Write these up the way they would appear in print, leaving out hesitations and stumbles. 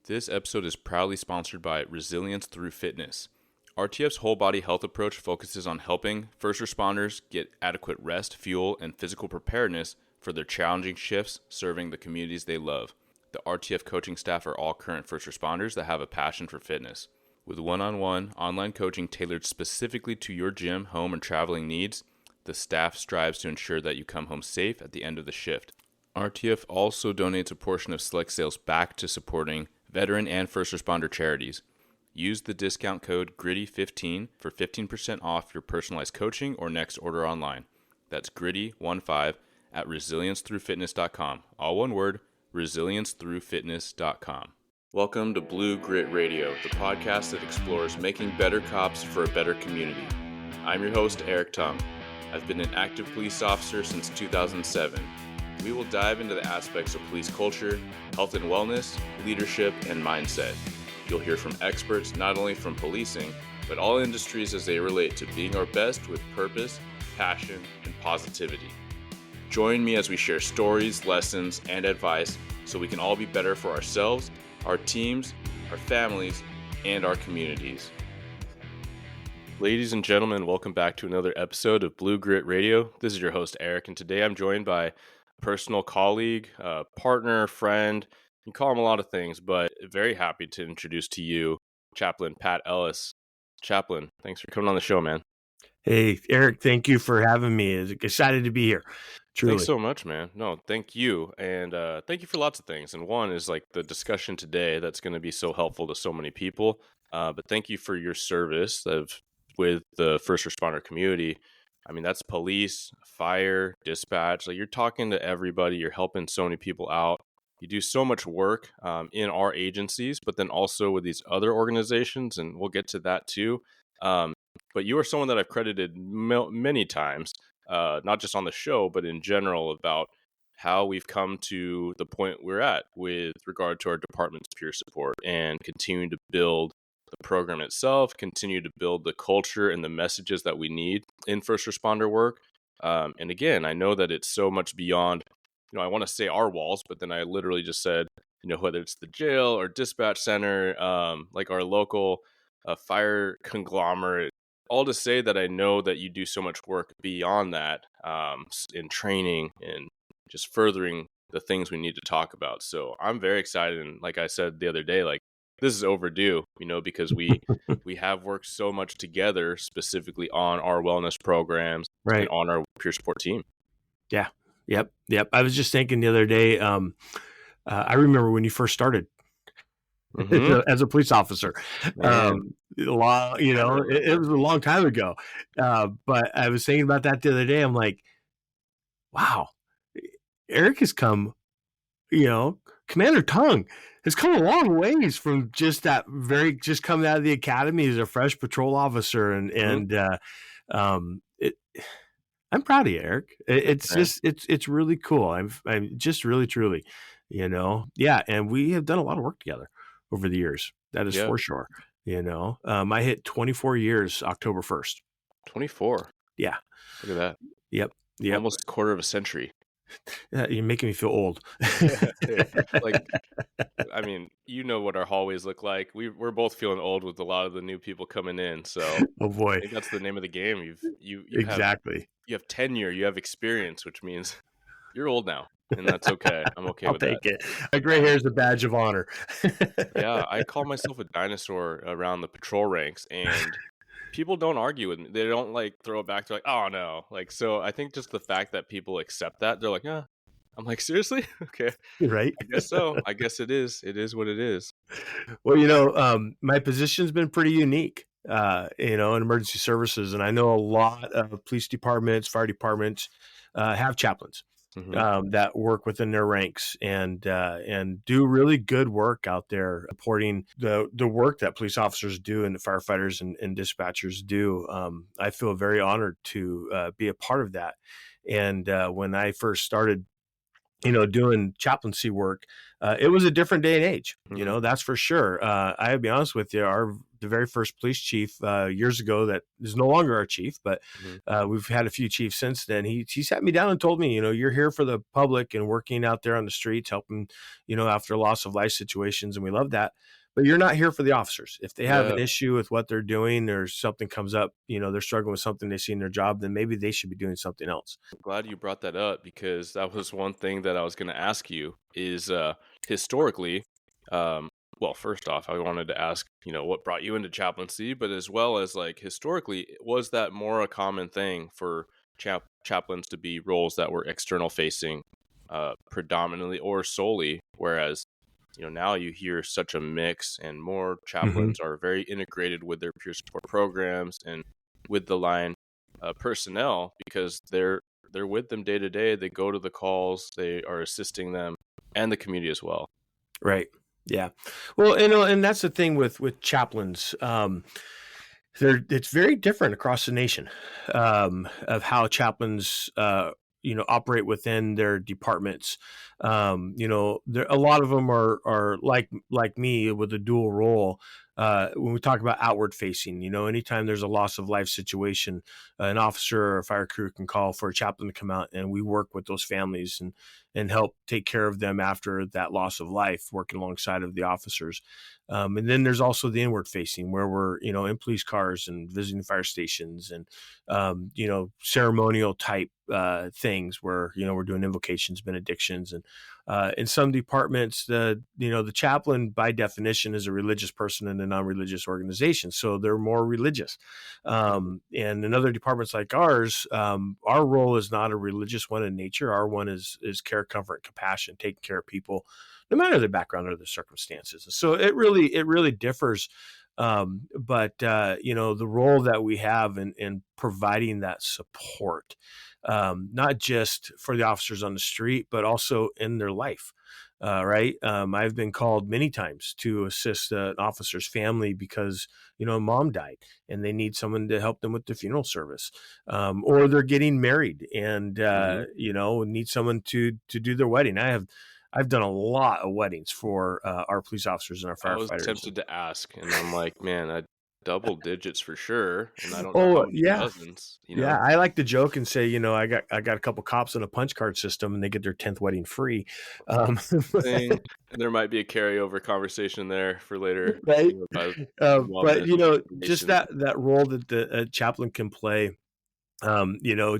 This episode is proudly sponsored by Resilience Through Fitness. RTF's whole body health approach focuses on helping first responders get adequate rest, fuel, and physical preparedness for their challenging shifts serving the communities they love. The RTF coaching staff are all current first responders that have a passion for fitness. With one-on-one online coaching tailored specifically to your gym, home, and traveling needs, the staff strives to ensure that you come home safe at the end of the shift. RTF also donates a portion of select sales back to supporting veteran and first responder charities. Use the discount code GRITTY15 for 15% off your personalized coaching or next order online. That's GRITTY15 at resiliencethroughfitness.com. All one word, resiliencethroughfitness.com. Welcome to Blue Grit Radio, the podcast that explores making better cops for a better community. I'm your host, Eric Tung. I've been an active police officer since 2007. We will dive into the aspects of police culture, health and wellness, leadership, and mindset. You'll hear from experts not only from policing, but all industries as they relate to being our best with purpose, passion, and positivity. Join me as we share stories, lessons, and advice so we can all be better for ourselves, our teams, our families, and our communities. Ladies and gentlemen, welcome back to another episode of Blue Grit Radio. This is your host, Eric, and today I'm joined by personal colleague, partner, friend. You can call him a lot of things, but very happy to introduce to you Chaplain Pat Ellis. Chaplain, thanks for coming on the show, man. Hey, Eric, thank you for having me. Excited to be here. Truly. Thanks so much, man. No, thank you. And thank you for lots of things. And one is like the discussion today that's going to be so helpful to so many people. But thank you for your service with the first responder community. I mean, that's police, fire, dispatch. Like, you're talking to everybody. You're helping so many people out. You do so much work in our agencies, but then also with these other organizations, and we'll get to that too. But you are someone that I've credited many times, not just on the show, but in general, about how we've come to the point we're at with regard to our department's peer support and continuing to build the program itself, continue to build the culture and the messages that we need in first responder work. And again, I know that it's so much beyond, I want to say our walls, but then I literally just said, whether it's the jail or dispatch center, like our local fire conglomerate, all to say that I know that you do so much work beyond that in training and just furthering the things we need to talk about. So I'm very excited. And like I said the other day, like, this is overdue, because we have worked so much together, specifically on our wellness programs, right, and on our peer support team. Yeah. Yep. I was just thinking the other day, I remember when you first started as a police officer. It was a long time ago. But I was thinking about that the other day. I'm like, wow, Eric has come, Commander Tung has come a long ways from just just coming out of the academy as a fresh patrol officer. I'm proud of you, Eric. It's really cool. I'm just really, truly, yeah. And we have done a lot of work together over the years. That is for sure. I hit 24 years, October 1st. 24. Yeah. Look at that. Yep. Almost a quarter of a century. You're making me feel old. Like, I mean, what our hallways look like. We're both feeling old with a lot of the new people coming in. So, oh boy, I think that's the name of the game. You exactly. You have tenure. You have experience, which means you're old now, and that's okay. I'm okay with that. I'll take it. My gray hair is a badge of honor. Yeah, I call myself a dinosaur around the patrol ranks, and people don't argue with me. They don't throw it back. They're like, oh no. So I think just the fact that people accept that, they're like, yeah. I'm like, seriously? Okay. Right. I guess so. I guess it is. It is what it is. Well, my position's been pretty unique, in emergency services. And I know a lot of police departments, fire departments, have chaplains. Mm-hmm. That work within their ranks and do really good work out there, supporting the work that police officers do and the firefighters and dispatchers do. I feel very honored to be a part of that. And when I first started, doing chaplaincy work, it was a different day and age, Mhm. that's for sure. I'll be honest with you, the very first police chief years ago that is no longer our chief, but Mhm. we've had a few chiefs since then. He sat me down and told me, you're here for the public and working out there on the streets, helping, after loss of life situations, and we love that. But you're not here for the officers. If they have Yeah. an issue with what they're doing or something comes up, they're struggling with something they see in their job, then maybe they should be doing something else. Glad you brought that up because that was one thing that I was going to ask you is historically, um, well, first off, I wanted to ask, what brought you into chaplaincy, but as well as like historically, was that more a common thing for chaplains to be roles that were external facing, predominantly or solely, whereas now you hear such a mix, and more Mm-hmm. chaplains are very integrated with their peer support programs and with the line personnel because they're with them day to day. They go to the calls. They are assisting them and the community as well. Right. Yeah. Well, and that's the thing with chaplains. It's very different across the nation of how chaplains operate within their departments. A lot of them are like me with a dual role. When we talk about outward facing, anytime there's a loss of life situation, an officer or a fire crew can call for a chaplain to come out, and we work with those families and help take care of them after that loss of life, working alongside of the officers. And then there's also the inward facing where we're, in police cars and visiting fire stations and, ceremonial type things where, we're doing invocations, benedictions. And in some departments, the chaplain by definition is a religious person in a non-religious organization. So they're more religious. Mhm. And in other departments like ours, our role is not a religious one in nature. Our one is care, comfort, compassion, taking care of people no matter their background or their circumstances. So it really differs. But the role that we have in providing that support, not just for the officers on the street, but also in their life. Right. I've been called many times to assist an officer's family because, mom died and they need someone to help them with the funeral service. Or they're getting married and, Mhm. need someone to do their wedding. I've done a lot of weddings for our police officers and our I was firefighters. tempted to ask, and I'm like, man, I double digits for sure, and I don't know how Oh many yeah, dozens. yeah. I like to joke and say, I got a couple cops on a punch card system, and they get their 10th wedding free. Um, Thing, and there might be a carryover conversation there for later. right. About But wellness just relations. that role that the chaplain can play,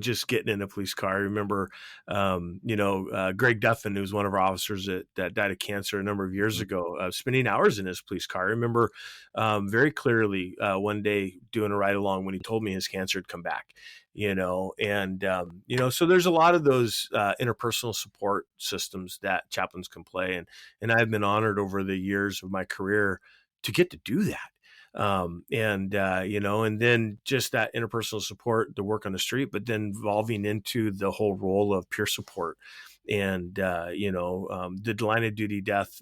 just getting in a police car. I remember, Greg Duffin, who was one of our officers that died of cancer a number of years Mhm. ago, spending hours in his police car. I remember very clearly one day doing a ride along when he told me his cancer had come back, and, so there's a lot of those interpersonal support systems that chaplains can play. And I've been honored over the years of my career to get to do that. And then just that interpersonal support, the work on the street, but then evolving into the whole role of peer support and the line of duty death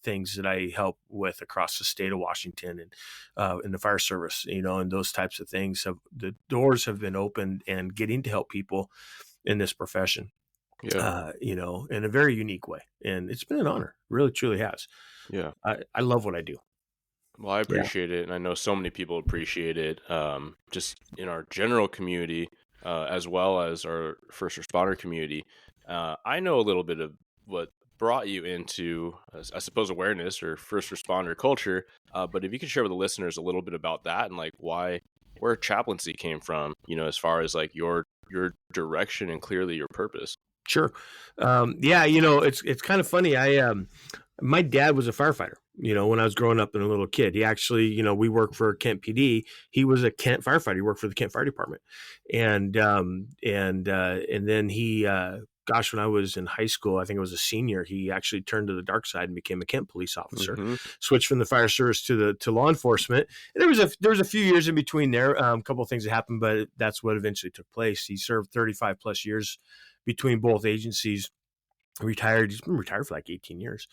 things that I help with across the state of Washington and in the fire service, and those types of things. The doors have been opened and getting to help people in this profession, Yeah, in a very unique way, and it's been an honor, really truly has. yeah. I love what I do. Well, I Yeah. appreciate it, and I know so many people appreciate it. Just in our general community, as well as our first responder community. I know a little bit of what brought you into, I suppose, awareness or first responder culture. But if you could share with the listeners a little bit about that and like where chaplaincy came from, as far as like your direction and clearly your purpose. Sure. Yeah, it's kind of funny. My dad was a firefighter, when I was growing up and a little kid. He actually, we worked for Kent PD. He was a Kent firefighter. He worked for the Kent Fire Department. And then gosh, when I was in high school, I think I was a senior, he actually turned to the dark side and became a Kent police officer, Mm-hmm. switched from the fire service to law enforcement. And there was a few years in between there, a couple of things that happened, but that's what eventually took place. He served 35 plus years between both agencies, retired. He's been retired for like 18 years.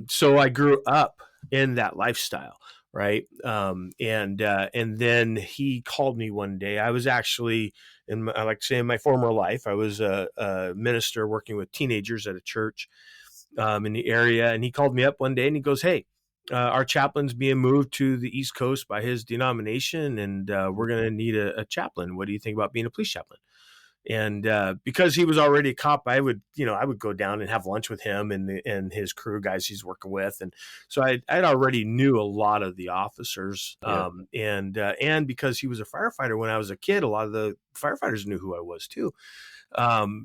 So I grew up in that lifestyle, right? And then he called me one day. I was actually I like to say in my former life, I was a minister working with teenagers at a church, in the area. And he called me up one day and he goes, "Hey, our chaplain's being moved to the East Coast by his denomination, and we're going to need a chaplain. What do you think about being a police chaplain?" And because he was already a cop, I would go down and have lunch with him and his crew guys he's working with, and so I'd already knew a lot of the officers, and because he was a firefighter when I was a kid, a lot of the firefighters knew who I was too.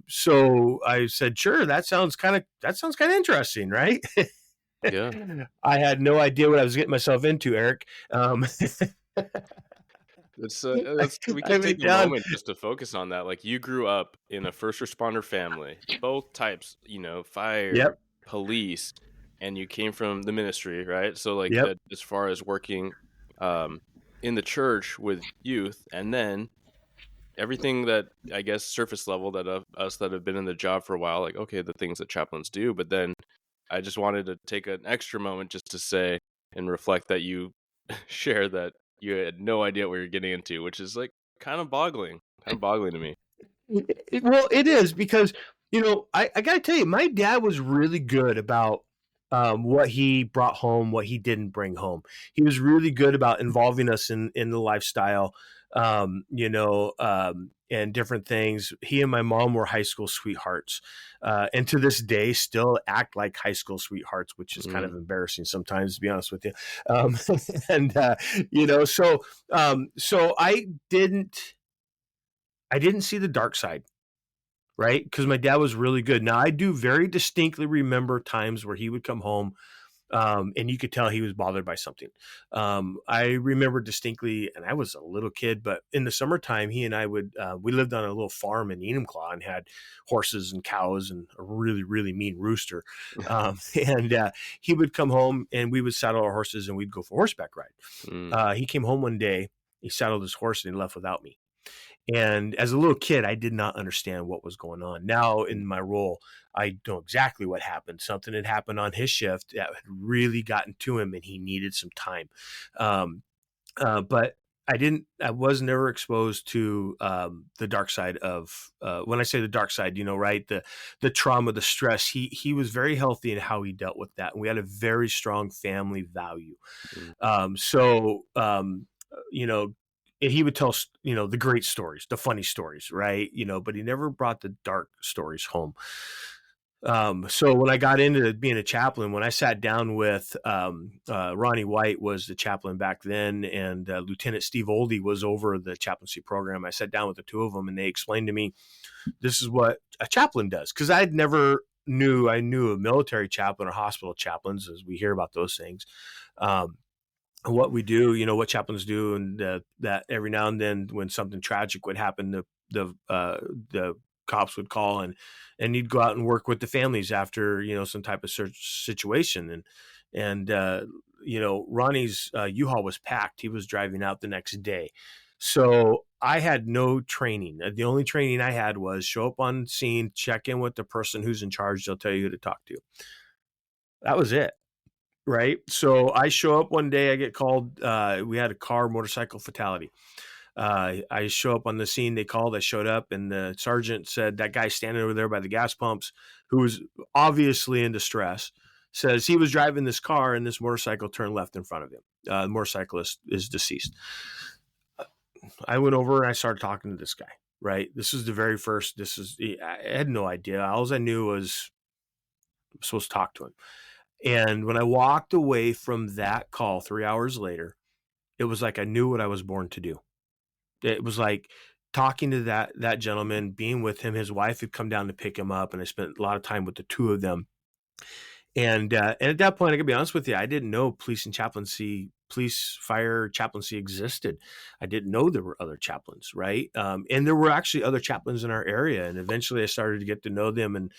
So I said, "Sure, that sounds kind of interesting, right?" Yeah. I had no idea what I was getting myself into, Eric. We I could take went a down. moment just to focus on that. Like, you grew up in a first responder family, both types, fire, Yep, police, and you came from the ministry, right? So, like, yep. as far as working in the church with youth, and then everything that, I guess, surface level that us that have been in the job for a while, like, okay, the things that chaplains do, but then I just wanted to take an extra moment just to say and reflect that you share that you had no idea what you're getting into, which is like kind of boggling to me. Well, it is because I got to tell you, my dad was really good about what he brought home, what he didn't bring home. He was really good about involving us in the lifestyle, and different things. He and my mom were high school sweethearts, and to this day still act like high school sweethearts, which is kind of Mm, embarrassing sometimes, to be honest with you. And so I didn't see the dark side, right? Because my dad was really good. Now, I do very distinctly remember times where he would come home, and you could tell he was bothered by something. I remember distinctly, and I was a little kid, but in the summertime, he and I we lived on a little farm in Enumclaw and had horses and cows and a really, really mean rooster. And he would come home and we would saddle our horses and we'd go for horseback ride. mm, He came home one day, he saddled his horse and he left without me. And as a little kid, I did not understand what was going on. Now, mm, in my role, I know exactly what happened. Something had happened on his shift that had really gotten to him, and he needed some time. Um, but I was never exposed to the dark side of, when I say the dark side, right? The trauma, the stress. He was very healthy in how he dealt with that. And we had a very strong family value. mm, So, he would tell, the great stories, the funny stories, right? But he never brought the dark stories home. So when I got into being a chaplain, when I sat down with Ronnie White was the chaplain back then, and Lieutenant Steve Oldie was over the chaplaincy program. I sat down with the two of them, and they explained to me, this is what a chaplain does, because I knew a military chaplain or hospital chaplains, as we hear about those things. What we do, what chaplains do, and that every now and then when something tragic would happen, the cops would call and you'd go out and work with the families after some type of situation, and Ronnie's U-Haul was packed. He was driving out the next day, so I had no training. The only training I had was show up on scene, check in with the person who's in charge. They'll tell you who to talk to. That was it. Right. So I show up one day, I get called. We had a motorcycle fatality. I show up on the scene. They called. I showed up, and the sergeant said that guy standing over there by the gas pumps, who was obviously in distress, says he was driving this car and this motorcycle turned left in front of him. The motorcyclist is deceased. I went over and I started talking to this guy. Right. This is the very first. I had no idea. All I knew was I was supposed to talk to him. And when I walked away from that call 3 hours later, it was like I knew what I was born to do. It was like talking to that gentleman, being with him. His wife had come down to pick him up, and I spent a lot of time with the two of them. And at that point, I gotta be honest with you, I didn't know police fire chaplaincy existed. I didn't know there were other chaplains, right? And there were actually other chaplains in our area, and eventually I started to get to know them, and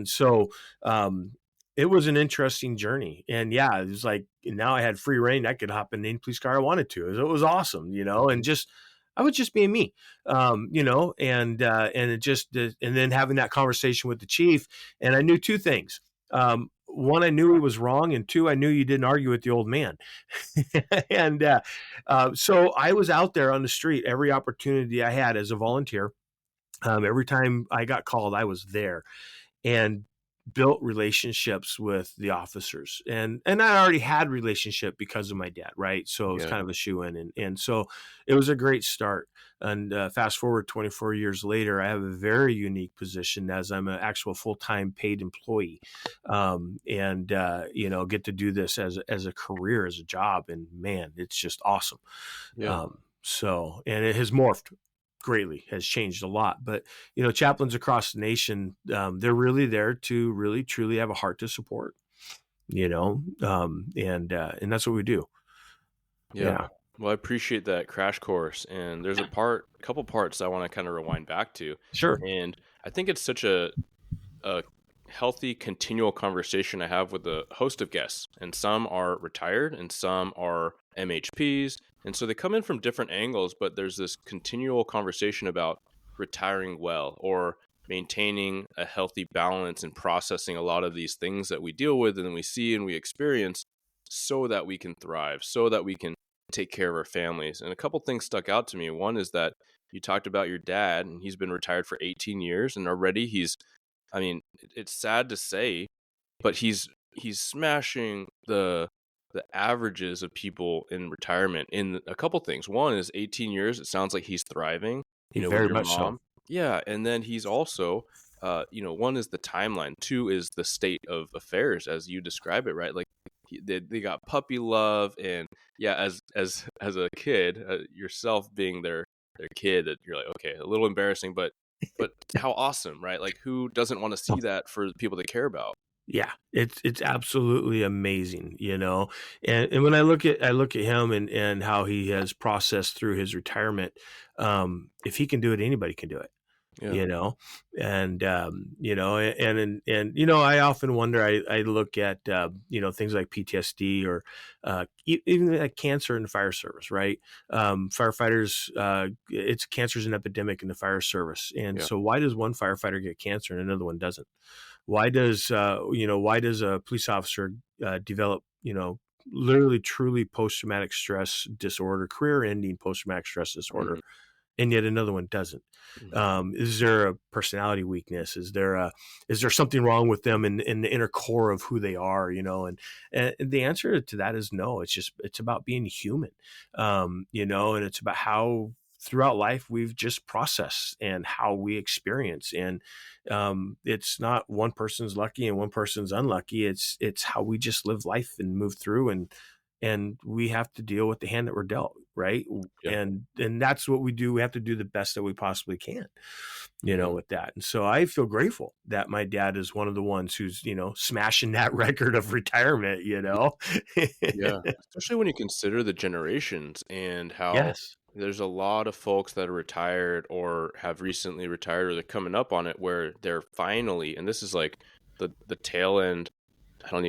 so it was an interesting journey. And yeah, it was like now I had free reign. I could hop in any police car I wanted to. It was awesome, and just I was just being me, and it just and then having that conversation with the chief, and I knew two things. One, I knew he was wrong, and two, I knew you didn't argue with the old man. And so I was out there on the street every opportunity I had as a volunteer. Every time I got called, I was there. And built relationships with the officers, and I already had relationship because of my dad, right? So it was Yeah. kind of a shoe in, and so it was a great start. And fast forward 24 years later, I have a very unique position as I'm an actual full-time paid employee, and get to do this as a career, as a job, and man, it's just awesome. Yeah. So, and it has morphed greatly, has changed a lot. But chaplains across the nation, they're really there to really truly have a heart to support. And that's what we do. Yeah. Yeah, Well, I appreciate that crash course. And there's a couple parts I want to kind of rewind back to. sure. And I think it's such a healthy, continual conversation I have with a host of guests. And some are retired and some are MHPs. And so they come in from different angles, but there's this continual conversation about retiring well or maintaining a healthy balance and processing a lot of these things that we deal with and we see and we experience so that we can thrive, so that we can take care of our families. And a couple things stuck out to me. One is that you talked about your dad, and he's been retired for 18 years, and already I mean, it's sad to say, but he's smashing the averages of people in retirement in a couple things. One is 18 years. It sounds like he's thriving, with Very your much so. mom. Yeah, and then he's also, one is the timeline. Two is the state of affairs as you describe it, right? Like they got puppy love, and yeah, as a kid, yourself being their kid, that you're like, okay, a little embarrassing, but how awesome, right? Like, who doesn't want to see that for the people they care about? Yeah, it's absolutely amazing, And when I look at him and how he has processed through his retirement, if he can do it, anybody can do it. Yeah, And I often wonder. I look at things like PTSD or even like cancer in the fire service, right? Firefighters, it's cancer's an epidemic in the fire service, and yeah, so why does one firefighter get cancer and another one doesn't? Why does a police officer develop literally truly post-traumatic stress disorder, career-ending post-traumatic stress disorder, hmm, and yet another one doesn't? hmm, Is there a personality weakness? Is there something wrong with them in the inner core of who they are? And the answer to that is no. It's about being human, and it's about how throughout life we've just processed and how we experience. And it's not one person's lucky and one person's unlucky. It's how we just live life and move through, and we have to deal with the hand that we're dealt, right? yeah, And that's what we do. We have to do the best that we possibly can, hmm, with that. And so I feel grateful that my dad is one of the ones who's, smashing that record of retirement, yeah. Especially when you consider the generations and how Yes. there's a lot of folks that are retired or have recently retired or they're coming up on it where they're finally, and this is like the tail end. I don't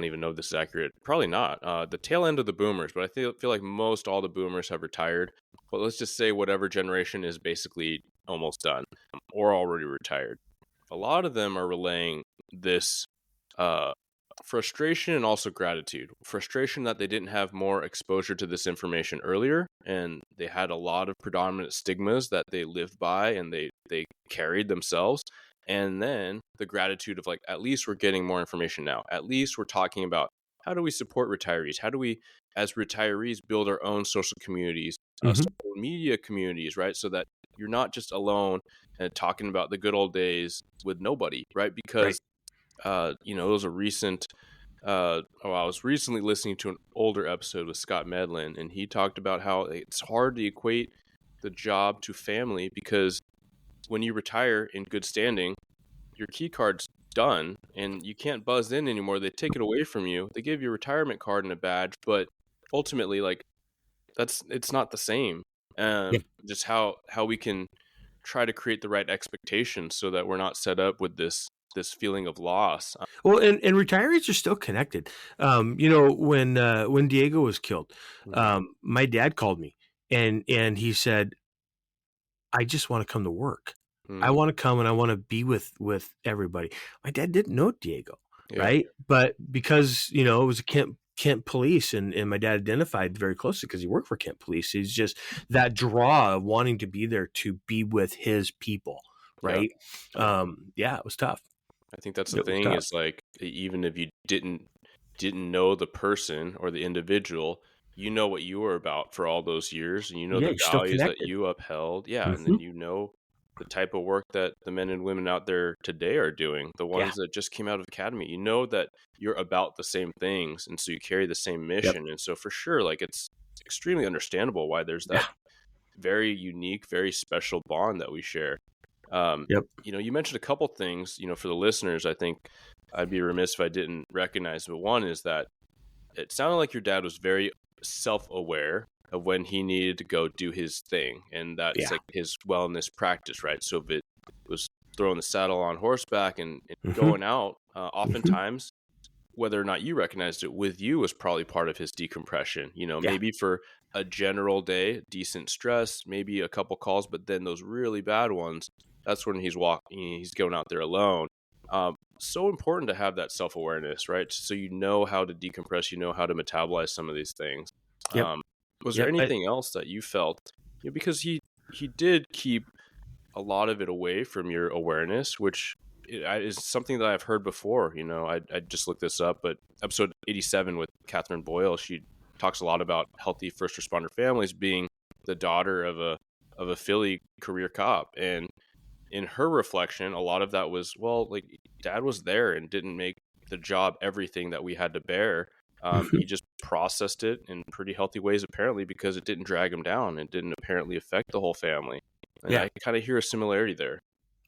even know if this is accurate. Probably not. The tail end of the boomers, but I feel like most all the boomers have retired. But let's just say whatever generation is basically almost done or already retired. A lot of them are relaying this uh, frustration and also gratitude. Frustration that they didn't have more exposure to this information earlier, and they had a lot of predominant stigmas that they lived by and they carried themselves. And then the gratitude of like, at least we're getting more information now. At least we're talking about how do we support retirees? How do we, as retirees, build our own social communities, Hmm. social media communities, right? So that you're not just alone and talking about the good old days with nobody, right? Right. Because it was a recent. I was recently listening to an older episode with Scott Medlin, and he talked about how it's hard to equate the job to family because when you retire in good standing, your key card's done and you can't buzz in anymore. They take it away from you. They give you a retirement card and a badge, but ultimately, like it's not the same. Just how we can try to create the right expectations so that we're not set up with this feeling of loss. Well, and retirees are still connected. When Diego was killed, Mhm, my dad called me and he said, I just want to come to work. I mhm, want to come and I want to be with everybody. My dad didn't know Diego, yeah, right? But because it was a Kent Police, and my dad identified very closely because he worked for Kent Police. He's just that draw of wanting to be there to be with his people, yeah, right? yeah. Yeah, it was tough. I think that's the It was thing tough. is like even if you didn't know the person or the individual, you know what you were about for all those years, and you know Yeah, the you're still values that connected. you upheld. Yeah, and then Hmm. you know the type of work that the men and women out there today are doing, the Yeah. ones that just came out of academy. You know that you're about the same things, and so you carry the same Yep. mission. And so for sure, like it's extremely understandable why there's that Yeah. very unique, very special bond that we share. Yep. You mentioned a couple things, for the listeners, I think I'd be remiss if I didn't recognize, but one is that it sounded like your dad was very self-aware of when he needed to go do his thing, and that's Yeah. like his wellness practice, right? So if it was throwing the saddle on horseback and Hmm. going out, Hmm. oftentimes whether or not you recognized it with you was probably part of his decompression. Yeah. Maybe for a general day, decent stress, maybe a couple calls, but then those really bad ones, that's when he's going out there alone. So important to have that self awareness, right? So you know how to decompress, you know how to metabolize some of these things. Yep. Um, was there Yep. anything else that you felt? Because he did keep a lot of it away from your awareness, which is something that I've heard before. I just looked this up, but episode 87 with Catherine Boyle, she talks a lot about healthy first responder families being the daughter of a Philly career cop. And in her reflection, a lot of that was, well, like dad was there and didn't make the job everything that we had to bear. He Hmm. just processed it in pretty healthy ways, apparently, because it didn't drag him down. It didn't apparently affect the whole family. And Yeah. I kind of hear a similarity there.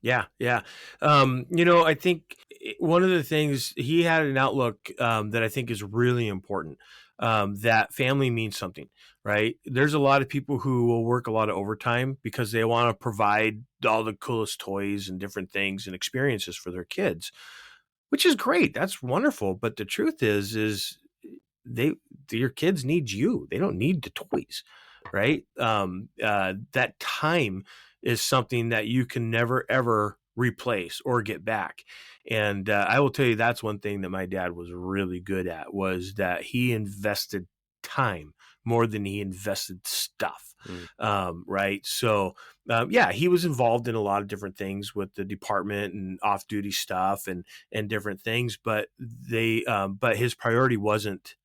Yeah, yeah. I think one of the things he had an outlook that I think is really important. That family means something, right? There's a lot of people who will work a lot of overtime because they want to provide all the coolest toys and different things and experiences for their kids, which is great. That's wonderful. But the truth is they your kids need you. They don't need the toys, right? That time is something that you can never ever replace or get back. And I will tell you that's one thing that my dad was really good at was that he invested time more than he invested stuff. Mm, Right. So yeah, he was involved in a lot of different things with the department and off duty stuff and different things, but but his priority wasn't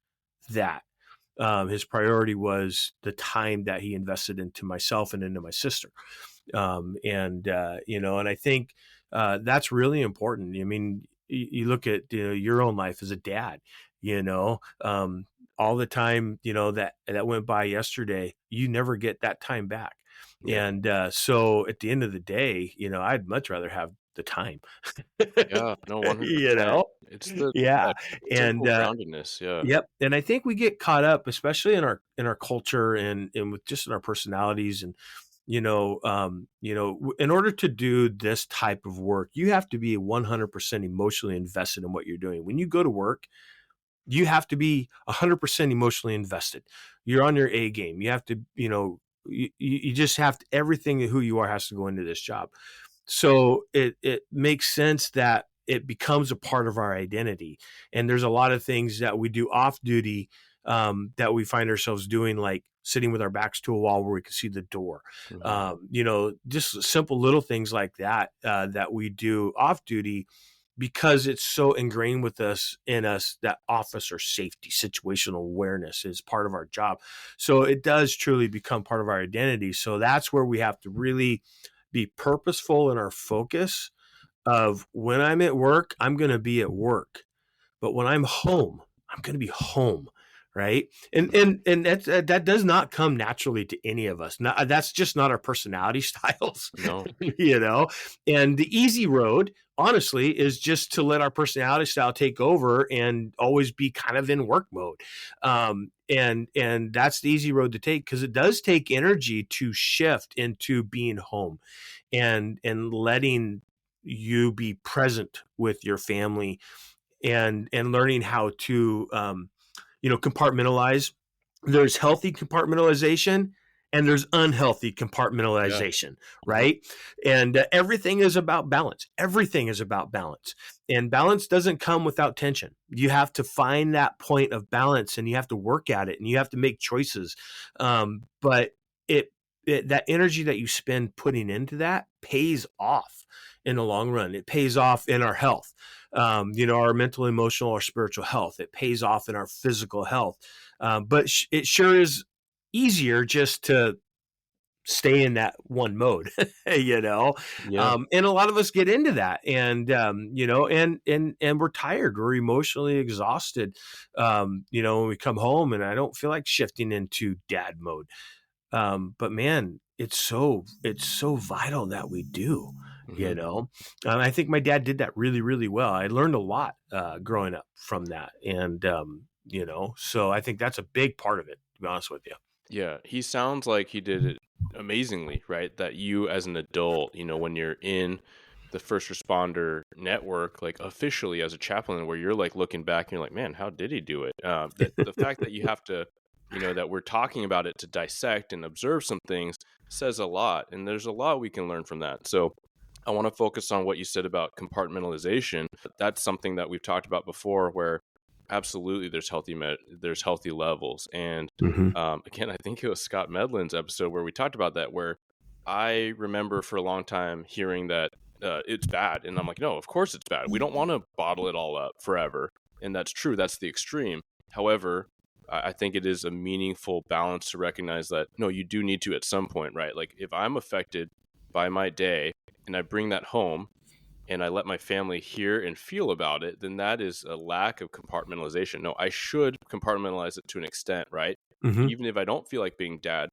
that. His priority was the time that he invested into myself and into my sister. And I think that's really important. I mean, you look at your own life as a dad, you know, um, all the time, that went by yesterday, you never get that time back. yeah. And so at the end of the day, I'd much rather have the time, Yeah. No, you 100%. know? It's the Yeah. that And, simple groundedness. Yeah. yep, and I think we get caught up, especially in our culture and with just in our personalities, and in order to do this type of work, you have to be 100% emotionally invested in what you're doing. When you go to work, you have to be 100% emotionally invested. You're on your A game. You have to, you just have to, everything who you are has to go into this job. So it makes sense that it becomes a part of our identity. And there's a lot of things that we do off duty that we find ourselves doing, like sitting with our backs to a wall where we can see the door. Hmm. Just simple little things like that that we do off duty because it's so ingrained with us in us that officer safety, situational awareness is part of our job. So it does truly become part of our identity. So that's where we have to really be purposeful in our focus of when I'm at work, I'm going to be at work. But when I'm home, I'm going to be home. Right. And that does not come naturally to any of us. Not, that's just not our personality styles, No. you know? And the easy road, honestly, is just to let our personality style take over and always be kind of in work mode. And that's the easy road to take because it does take energy to shift into being home and letting you be present with your family and learning how to compartmentalize. There's healthy compartmentalization and there's unhealthy Yeah. compartmentalization, Hmm. right? And everything is about balance. Everything is about balance. And balance doesn't come without tension. You have to find that point of balance and you have to work at it and you have to make choices. But that energy that you spend putting into that pays off. in the long run. It pays off in our health, our mental, emotional, or spiritual health. It pays off in our physical health. But it sure is easier just to stay in that one mode, Yeah. and a lot of us get into that, and and we're tired, we're emotionally exhausted, when we come home, and I don't feel like shifting into dad mode. But man, it's so vital that we do, Hmm. I think my dad did that really, really well. I learned a lot growing up from that, and so I think that's a big part of it, to be honest with you. Yeah, he sounds like he did it amazingly, right? That you as an adult, when you're in the first responder network, like officially as a chaplain, where you're like looking back and you're like, man, how did he do it? That the fact that you have to, that we're talking about it to dissect and observe some things says a lot. And there's a lot we can learn from that. So I want to focus on what you said about compartmentalization. That's something that we've talked about before, where absolutely there's healthy levels. And Hmm. again, I think it was Scott Medlin's episode where we talked about that, where I remember for a long time hearing that it's bad, and I'm like, no, of course it's bad. We don't want to bottle it all up forever, and that's true. That's the extreme. However, I think it is a meaningful balance to recognize that no, you do need to at some point, right? Like if I'm affected by my day and I bring that home and I let my family hear and feel about it, then that is a lack of compartmentalization. No, I should compartmentalize it to an extent, right? Hmm. Even if I don't feel like being dad,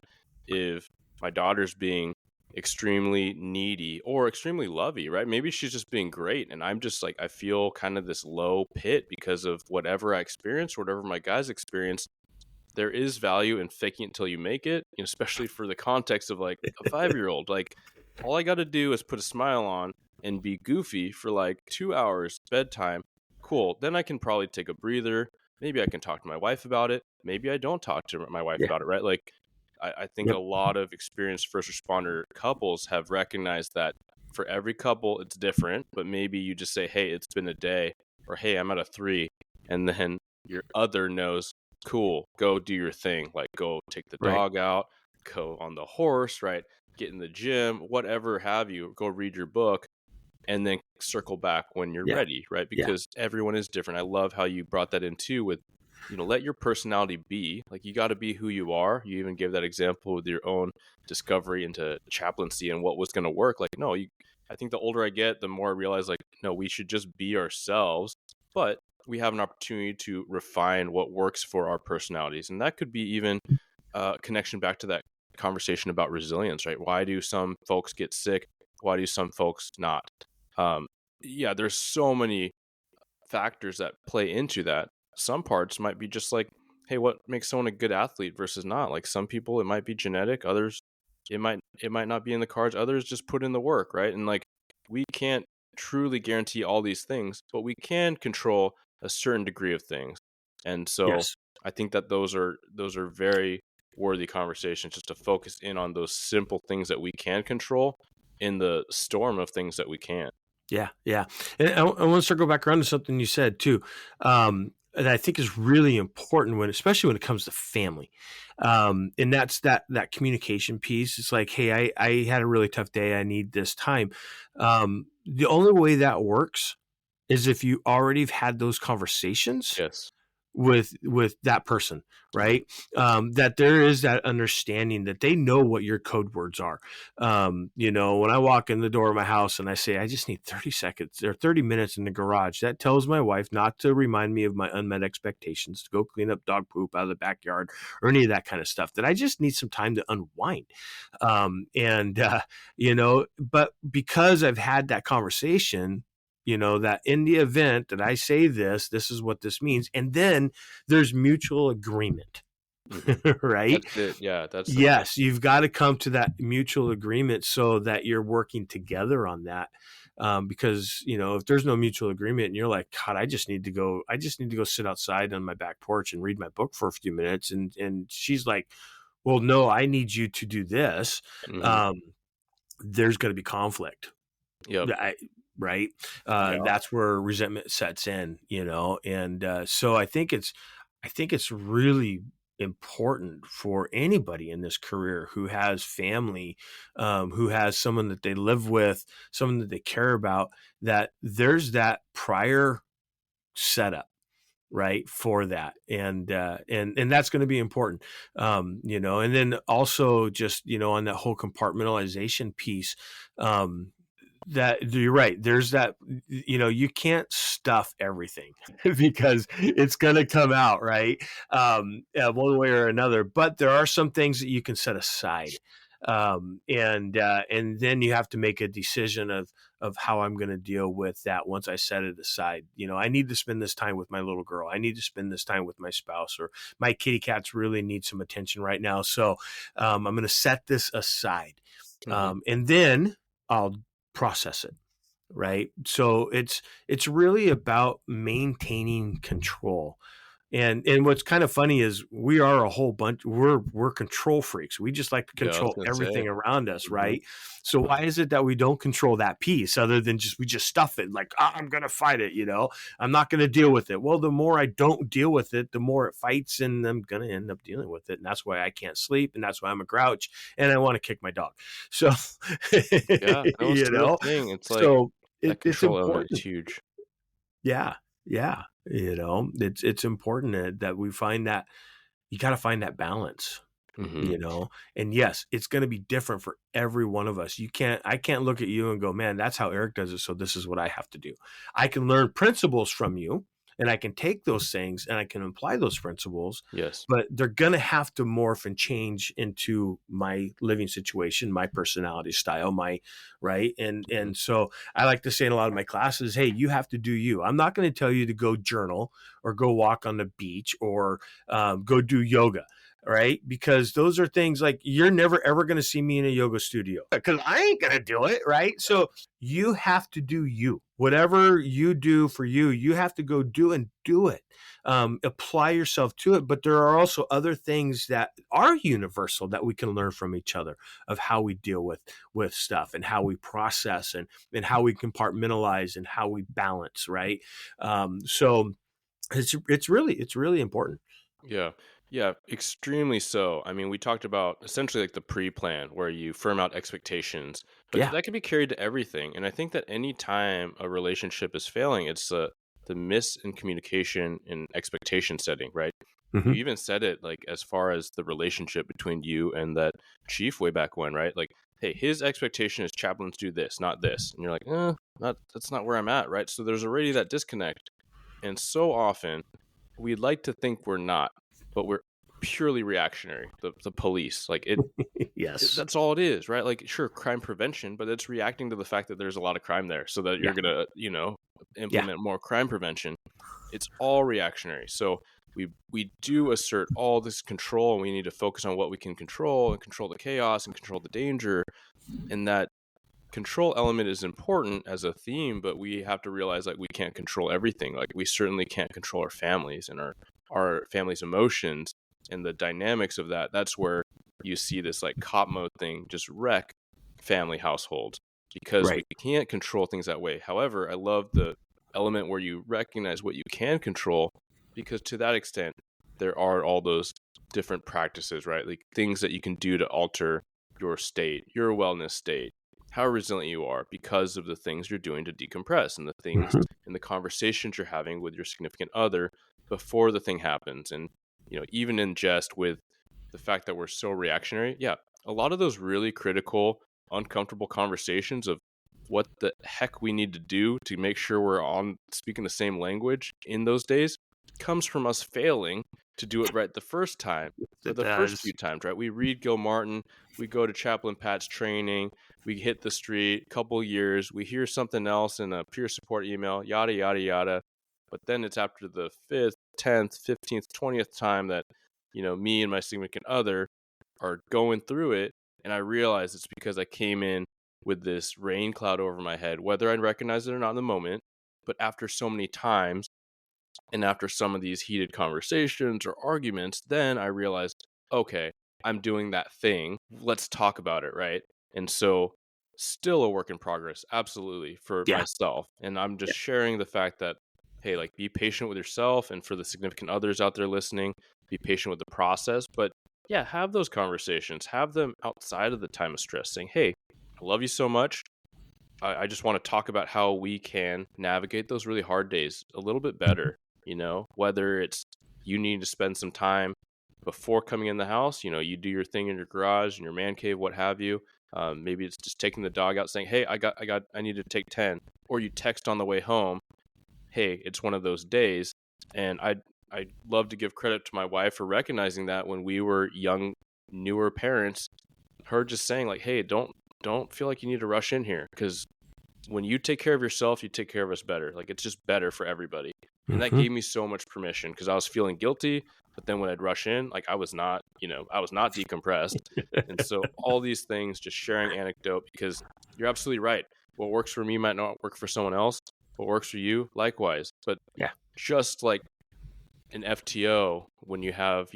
if my daughter's being extremely needy or extremely lovey, right? Maybe she's just being great. And I'm just like, I feel kind of this low pit because of whatever I experienced, whatever my guys experienced. There is value in faking it until you make it, especially for the context of like a 5-year-old. Like, all I got to do is put a smile on and be goofy for like 2 hours, bedtime. Cool. Then I can probably take a breather. Maybe I can talk to my wife about it. Maybe I don't talk to my wife Yeah. about it, right? Like, I think a Yep. lot of experienced first responder couples have recognized that for every couple, it's different. But maybe you just say, hey, it's been a day, or hey, I'm at a 3. And then your other knows, cool, go do your thing. Like, go take the Right. dog out, go on the horse, right? Get in the gym, whatever have you, go read your book, and then circle back when you're Yeah. ready, right? Yeah. Because everyone is different. I love how you brought that in too with, let your personality be. Like, you got to be who you are. You even gave that example with your own discovery into chaplaincy and what was going to work. Like, no, I think the older I get, the more I realize, like, no, we should just be ourselves, but we have an opportunity to refine what works for our personalities. And that could be even a connection back to that conversation about resilience, right? Why do some folks get sick? Why do some folks not? Um, yeah, there's so many factors that play into that. Some parts might be just like, hey, what makes someone a good athlete versus not? Like, some people it might be genetic, others it might not be in the cards, others just put in the work, right? And like, we can't truly guarantee all these things, but we can control a certain degree of things. And so Yes. I think that those are very worthy conversations, just to focus in on those simple things that we can control in the storm of things that we can't. Yeah, yeah. And I want to circle back around to something you said too, that I think is really important especially when it comes to family, and that's that communication piece. It's like, hey, I had a really tough day. I need this time. The only way that works is if you already have had those conversations Yes. with that person, Mhm. right? That there is that understanding that they know what your code words are. When I walk in the door of my house and I say I just need 30 seconds or 30 minutes in the garage, that tells my wife not to remind me of my unmet expectations, to go clean up dog poop out of the backyard or any of that kind of stuff, that I just need some time to unwind. And but because I've had that conversation, that in the event that I say this is what this means. And then there's mutual agreement, Mhm. right? That's it. Yeah, that's the thing. Yes, you've got to come to that mutual agreement so that you're working together on that. Because if there's no mutual agreement and you're like, God, I just need to go sit outside on my back porch and read my book for a few minutes. And she's like, well, no, I need you to do this. Mhm. Um, there's going to be conflict. Yep. Right. Yeah. That's where resentment sets in, and so I think it's really important for anybody in this career who has family, who has someone that they live with, someone that they care about, that there's that prior setup, right, for that. And that's going to be important. And then also just, on that whole compartmentalization piece, that you're right. There's that, you can't stuff everything because it's going to come out, right? One way or another, but there are some things that you can set aside. And then you have to make a decision of how I'm going to deal with that once I set it aside. I need to spend this time with my little girl. I need to spend this time with my spouse, or my kitty cats really need some attention right now. So I'm going to set this aside. Mm-hmm. And then I'll process it. Right. So it's really about maintaining control. And what's kind of funny is we are a whole bunch. We're control freaks. We just like to Yeah, I was control gonna say. everything around us, Mm-hmm. right? So why is it that we don't control that piece, other than we just stuff it like, I'm gonna fight it, I'm not gonna deal with it. Well, the more I don't deal with it, the more it fights, and I'm gonna end up dealing with it, and that's why I can't sleep, and that's why I'm a grouch, and I want to kick my dog. So, Yeah, no, it's you the real know, thing. It's like so that it's control element is important. huge. Yeah, yeah. It's important that we find that you got to find that balance, Mm-hmm. you know. And yes, it's going to be different for every one of us. I can't look at you and go, man, that's how Eric does it, so this is what I have to do. I can learn principles from you, and I can take those things and I can apply those principles, Yes. but they're going to have to morph and change into my living situation, my personality style, my right. And so I like to say in a lot of my classes, hey, you have to do you. I'm not going to tell you to go journal or go walk on the beach or go do yoga, right? Because those are things like you're never ever going to see me in a yoga studio because I ain't going to do it, right? So you have to do you. Whatever you do for you, you have to go do and do it. Apply yourself to it. But there are also other things that are universal that we can learn from each other, of how we deal with stuff, and how we process, and how we compartmentalize, and how we balance, right? So it's really important. Yeah. Yeah, extremely so. I mean, we talked about essentially like the pre-plan where you firm out expectations, but Yeah. that can be carried to everything. And I think that any time a relationship is failing, it's the miss in communication and expectation setting, right? You Hmm. even said it like as far as the relationship between you and that chief way back when, right? Like, hey, his expectation is chaplains do this, not this. And you're like, that's not where I'm at, right? So there's already that disconnect. And so often we'd like to think we're not, but we're purely reactionary. The police, like Yes. that's all it is, right? Like, sure, crime prevention, but it's reacting to the fact that there's a lot of crime there, so that Yeah. you're gonna, Yeah. implement more crime prevention. It's all reactionary. So we do assert all this control, and we need to focus on what we can control and control the chaos and control the danger, and that control element is important as a theme, but we have to realize like we can't control everything. Like we certainly can't control our families and our families' emotions and the dynamics of that. That's where you see this like cop mode thing just wreck family households because we Right. can't control things that way. However, I love the element where you recognize what you can control, because to that extent there are all those different practices, right? Like things that you can do to alter your state, your wellness state, how resilient you are because of the things you're doing to decompress and the things Hmm. and the conversations you're having with your significant other before the thing happens. And, even in jest with the fact that we're so reactionary, yeah, a lot of those really critical, uncomfortable conversations of what the heck we need to do to make sure we're on speaking the same language in those days comes from us failing to do it right the first time or It the first few does. times, right? We read Gil Martin, we go to Chaplain Pat's training, we hit the street, couple years, we hear something else in a peer support email, yada, yada, yada. But then it's after the 5th, 10th, 15th, 20th time that, me and my significant other are going through it. And I realize it's because I came in with this rain cloud over my head, whether I recognize it or not in the moment. But after so many times, and after some of these heated conversations or arguments, then I realized, okay, I'm doing that thing. Let's talk about it, right? And so, still a work in progress, absolutely, for Yeah. myself. And I'm Yeah. just sharing the fact that, hey, like be patient with yourself, and for the significant others out there listening, be patient with the process. But yeah, have those conversations, have them outside of the time of stress, saying, hey, I love you so much. I just want to talk about how we can navigate those really hard days a little bit better, whether it's you need to spend some time before coming in the house, you do your thing in your garage, in your man cave, what have you. Maybe it's just taking the dog out saying, hey, I need to take 10, or you text on the way home, hey, it's one of those days. And I love to give credit to my wife for recognizing that when we were young, newer parents, her just saying like, hey, don't feel like you need to rush in here, because when you take care of yourself, you take care of us better. Like, it's just better for everybody. And that gave me so much permission, because I was feeling guilty, but then when I'd rush in, like I was not decompressed. And so all these things, just sharing anecdote, because you're absolutely right. What works for me might not work for someone else. What works for you, likewise. But Yeah. just like an FTO, when you have,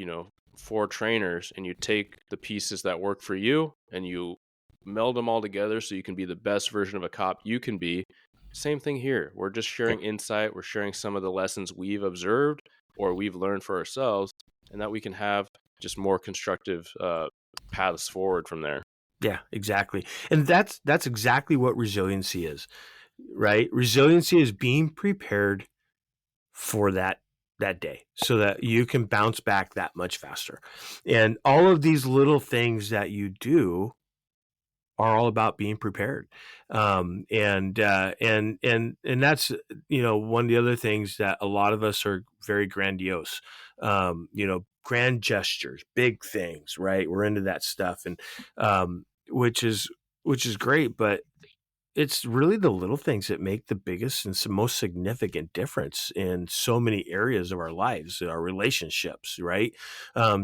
4 trainers, and you take the pieces that work for you and you meld them all together so you can be the best version of a cop you can be. Same thing here. We're just sharing insight. We're sharing some of the lessons we've observed or we've learned for ourselves, and that we can have just more constructive paths forward from there. Yeah, exactly. And that's exactly what resiliency is, right? Resiliency is being prepared for that day so that you can bounce back that much faster. And all of these little things that you do are all about being prepared. And that's, one of the other things that a lot of us are very grandiose, grand gestures, big things, right? We're into that stuff. And, which is great, but it's really the little things that make the biggest and most significant difference in so many areas of our lives, our relationships, right?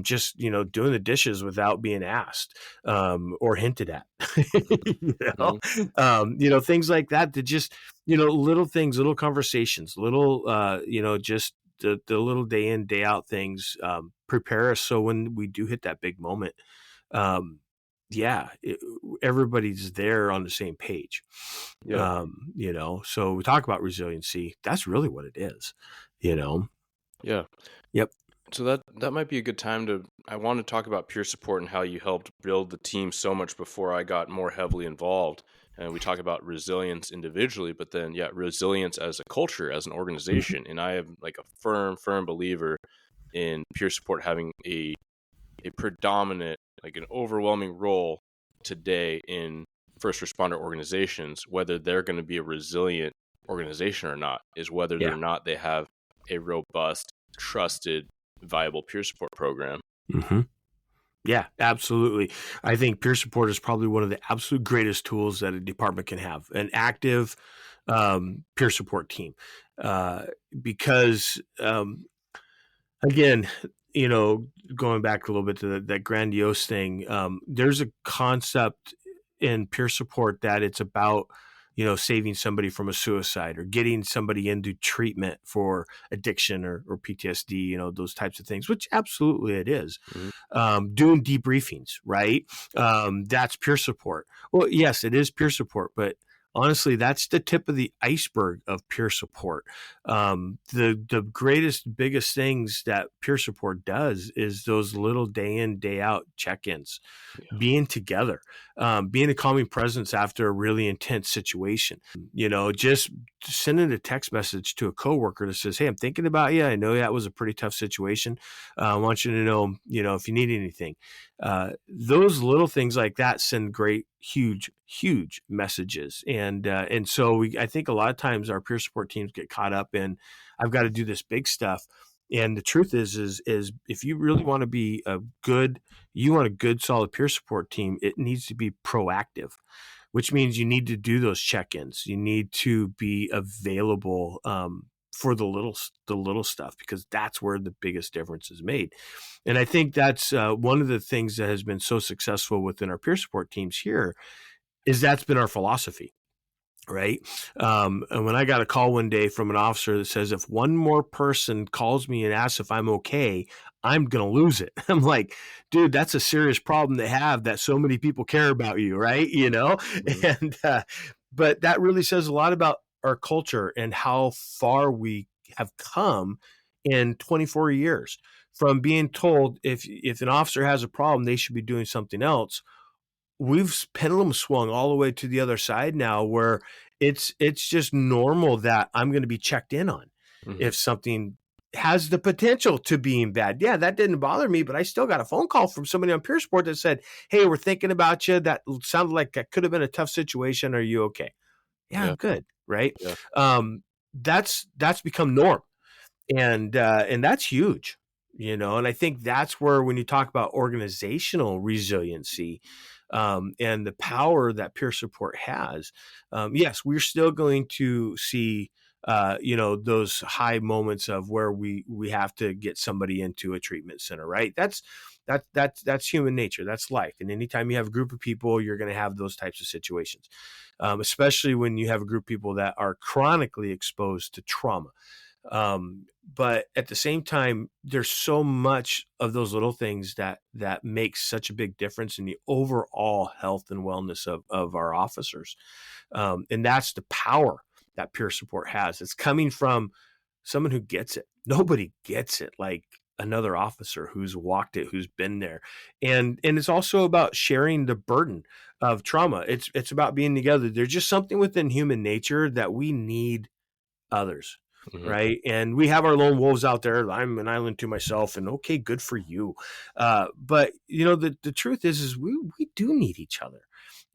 Just, doing the dishes without being asked, or hinted at, things like that, just, little things, little conversations, little, just the little day in, day out things, prepare us. So when we do hit that big moment, everybody's there on the same page. Yeah. So we talk about resiliency. That's really what it is, Yeah. Yep. So that might be a good time I want to talk about peer support and how you helped build the team so much before I got more heavily involved. And we talk about resilience individually, but then, resilience as a culture, as an organization. And I am like a firm believer in peer support having a predominant, like an overwhelming role today in first responder organizations, whether they're going to be a resilient organization or not, is whether or not they have a robust, trusted, viable peer support program. Mm-hmm. Yeah, absolutely. I think peer support is probably one of the absolute greatest tools that a department can have, an active peer support team. Because, again, going back a little bit to that grandiose thing, there's a concept in peer support that it's about, saving somebody from a suicide or getting somebody into treatment for addiction or PTSD, those types of things, which absolutely it is. Mm-hmm. Doing debriefings, right? That's peer support. Well, yes, it is peer support, but honestly, that's the tip of the iceberg of peer support. The greatest, biggest things that peer support does is those little day in, day out check-ins, being together, being a calming presence after a really intense situation. Just sending a text message to a coworker that says, hey, I'm thinking about you. I know that was a pretty tough situation. I want you to know, if you need anything. Those little things like that send great, huge messages. And so I think a lot of times our peer support teams get caught up in, I've got to do this big stuff. And the truth is if you really want to be a good solid peer support team, it needs to be proactive, which means you need to do those check-ins. You need to be available, for the little stuff, because that's where the biggest difference is made. And I think that's one of the things that has been so successful within our peer support teams here is that's been our philosophy. Right. And when I got a call one day from an officer that says, if one more person calls me and asks if I'm okay, I'm going to lose it. I'm like, dude, that's a serious problem to have, that so many people care about you. Right. Mm-hmm. And, but that really says a lot about our culture and how far we have come in 24 years from being told if an officer has a problem, they should be doing something else. We've pendulum swung all the way to the other side now, where it's just normal that I'm going to be checked in on Hmm. if something has the potential to being bad. Yeah, that didn't bother me, but I still got a phone call from somebody on peer support that said, "Hey, we're thinking about you. That sounded like that could have been a tough situation. Are you okay?" Yeah, Yeah. I'm good. Right. Yeah. That's become norm, and that's huge, and I think that's where, when you talk about organizational resiliency, and the power that peer support has, yes, we're still going to see those high moments of where we have to get somebody into a treatment center, right? That's human nature. That's life. And anytime you have a group of people, you're going to have those types of situations, especially when you have a group of people that are chronically exposed to trauma. But at the same time, there's so much of those little things that makes such a big difference in the overall health and wellness of our officers. And that's the power that peer support has. It's coming from someone who gets it. Nobody gets it like another officer who's walked it, who's been there. And it's also about sharing the burden of trauma. It's about being together. There's just something within human nature that we need others, Hmm. right? And we have our lone wolves out there. I'm an island to myself, and okay, good for you. But the truth is we do need each other.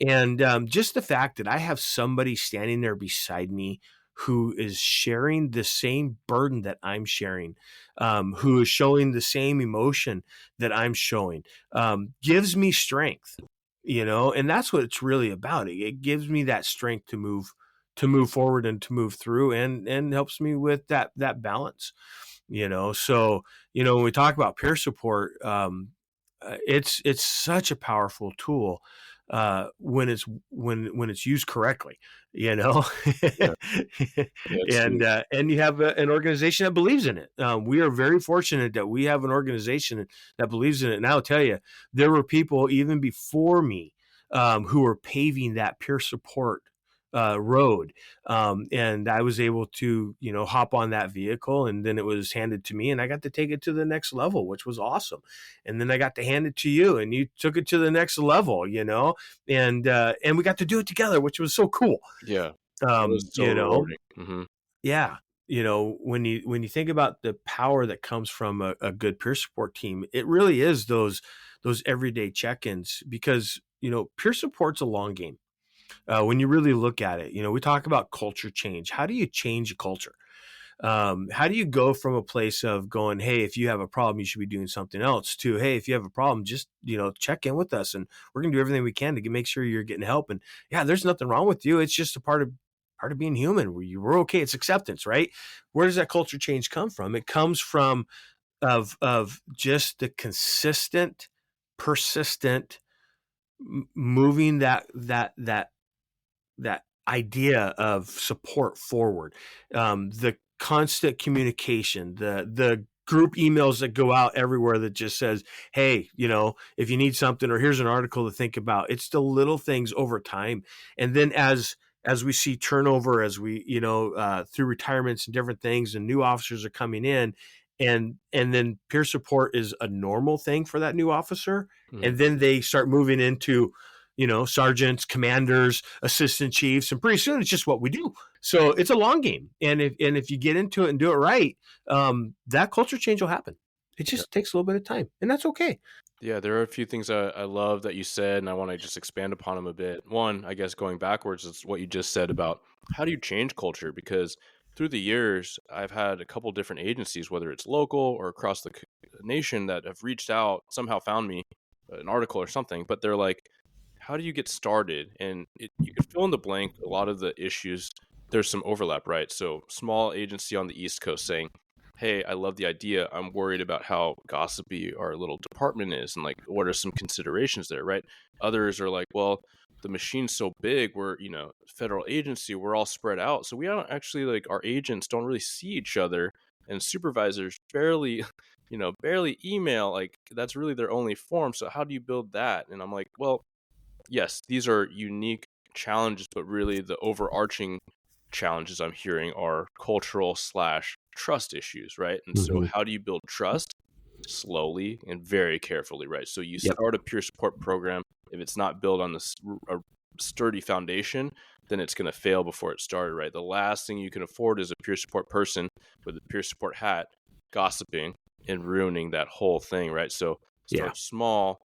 And just the fact that I have somebody standing there beside me who is sharing the same burden that I'm sharing, who is showing the same emotion that I'm showing, gives me strength, and that's what it's really about. It gives me that strength to move forward and to move through, and helps me with that balance. So when we talk about peer support, it's such a powerful tool when it's used correctly, you know Yeah. Yeah. It's and huge. and you have an organization that believes in it. We are very fortunate that we have an organization that believes in it, and I'll tell you, there were people even before me, who were paving that peer support road, and I was able to hop on that vehicle, and then it was handed to me, and I got to take it to the next level, which was awesome. And then I got to hand it to you, and you took it to the next level, and we got to do it together, which was so cool. Yeah. It was um so you know rewarding. Hmm. yeah, when you think about the power that comes from a good peer support team, it really is those everyday check-ins, because peer support's a long game. When you really look at it, we talk about culture change. How do you change a culture? How do you go from a place of going, "Hey, if you have a problem, you should be doing something else," to, "Hey, if you have a problem, just check in with us, and we're gonna do everything we can to make sure you're getting help." And yeah, there's nothing wrong with you. It's just a part of being human. We're okay. It's acceptance, right? Where does that culture change come from? It comes from of just the consistent, persistent moving that idea of support forward, the constant communication, the group emails that go out everywhere that just says, "Hey, if you need something, or here's an article to think about." It's the little things over time, and then as we see turnover, as we through retirements and different things, and new officers are coming in, and then peer support is a normal thing for that new officer, Hmm. and then they start moving into sergeants, commanders, assistant chiefs, and pretty soon it's just what we do. So it's a long game, and if you get into it and do it right, that culture change will happen. It Yeah. just takes a little bit of time, and that's okay. Yeah, there are a few things I love that you said, and I want to just expand upon them a bit. One, I guess going backwards, is what you just said about how do you change culture? Because through the years, I've had a couple different agencies, whether it's local or across the nation, that have reached out, somehow found me an article or something, but they're like, how do you get started? And you could fill in the blank a lot of the issues. There's some overlap, right? So, small agency on the East Coast saying, "Hey, I love the idea. I'm worried about how gossipy our little department is, and like, what are some considerations there?" Right? Others are like, "Well, the machine's so big. We're federal agency. We're all spread out, so we don't actually like our agents don't really see each other, and supervisors barely." Barely email, like that's really their only form. So how do you build that? And I'm like, well, yes, these are unique challenges, but really the overarching challenges I'm hearing are cultural / trust issues, right? And so Mm-hmm. how do you build trust? Slowly and very carefully, right? So you Yep. start a peer support program. If it's not built on a sturdy foundation, then it's going to fail before it started, right? The last thing you can afford is a peer support person with a peer support hat gossiping and ruining that whole thing, right? So Yeah. start small,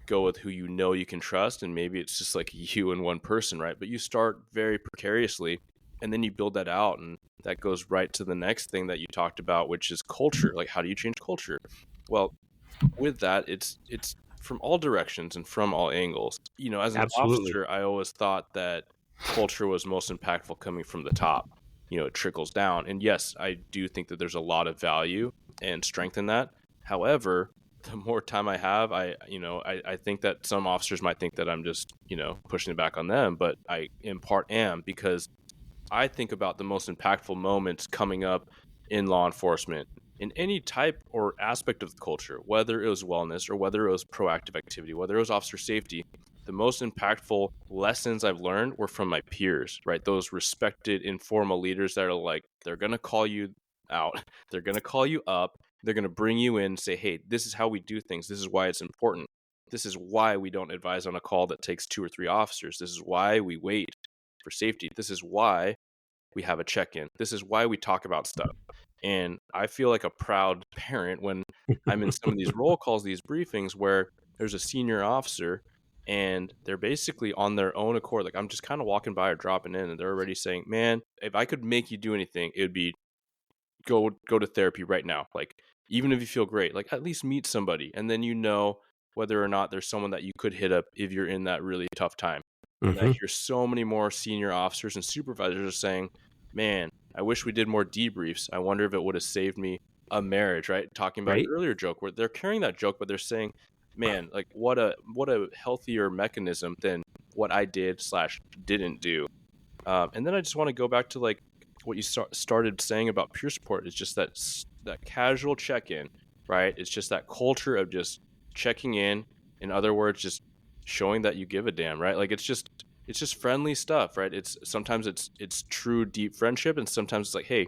go with who you know you can trust, and maybe it's just like you and one person, right? But you start very precariously, and then you build that out, and that goes right to the next thing that you talked about, which is culture. Like, how do you change culture? Well, with that, it's from all directions and from all angles. You know, as an Absolutely. officer, I always thought that culture was most impactful coming from the top. You know, it trickles down. And yes, I do think that there's a lot of value and strength in that. However, the more time I have, I think that some officers might think that I'm just, pushing it back on them, but I in part am, because I think about the most impactful moments coming up in law enforcement in any type or aspect of the culture, whether it was wellness or whether it was proactive activity, whether it was officer safety. The most impactful lessons I've learned were from my peers, right? Those respected informal leaders that are like, they're going to call you out, they're going to call you up, they're going to bring you in and say, hey, this is how we do things. This is why it's important. This is why we don't advise on a call that takes 2 or 3 officers. This is why we wait for safety. This is why we have a check-in. This is why we talk about stuff. And I feel like a proud parent when I'm in some of these roll calls, these briefings where there's a senior officer and they're basically on their own accord. Like, I'm just kind of walking by or dropping in, and they're already saying, man, if I could make you do anything, it would be go to therapy right now. Like, even if you feel great, like, at least meet somebody, and then whether or not there's someone that you could hit up if you're in that really tough time. And I Mm-hmm. hear so many more senior officers and supervisors are saying, man, I wish we did more debriefs. I wonder if it would have saved me a marriage, right? Talking about Right. your earlier joke where they're carrying that joke, but they're saying, man, like, what a healthier mechanism than what I did / didn't do. And then I just want to go back to like what you started saying about peer support is just that casual check-in, right? It's just that culture of just checking in. In other words, just showing that you give a damn, right? Like, it's just friendly stuff, right? Sometimes it's true deep friendship, and sometimes it's like, hey,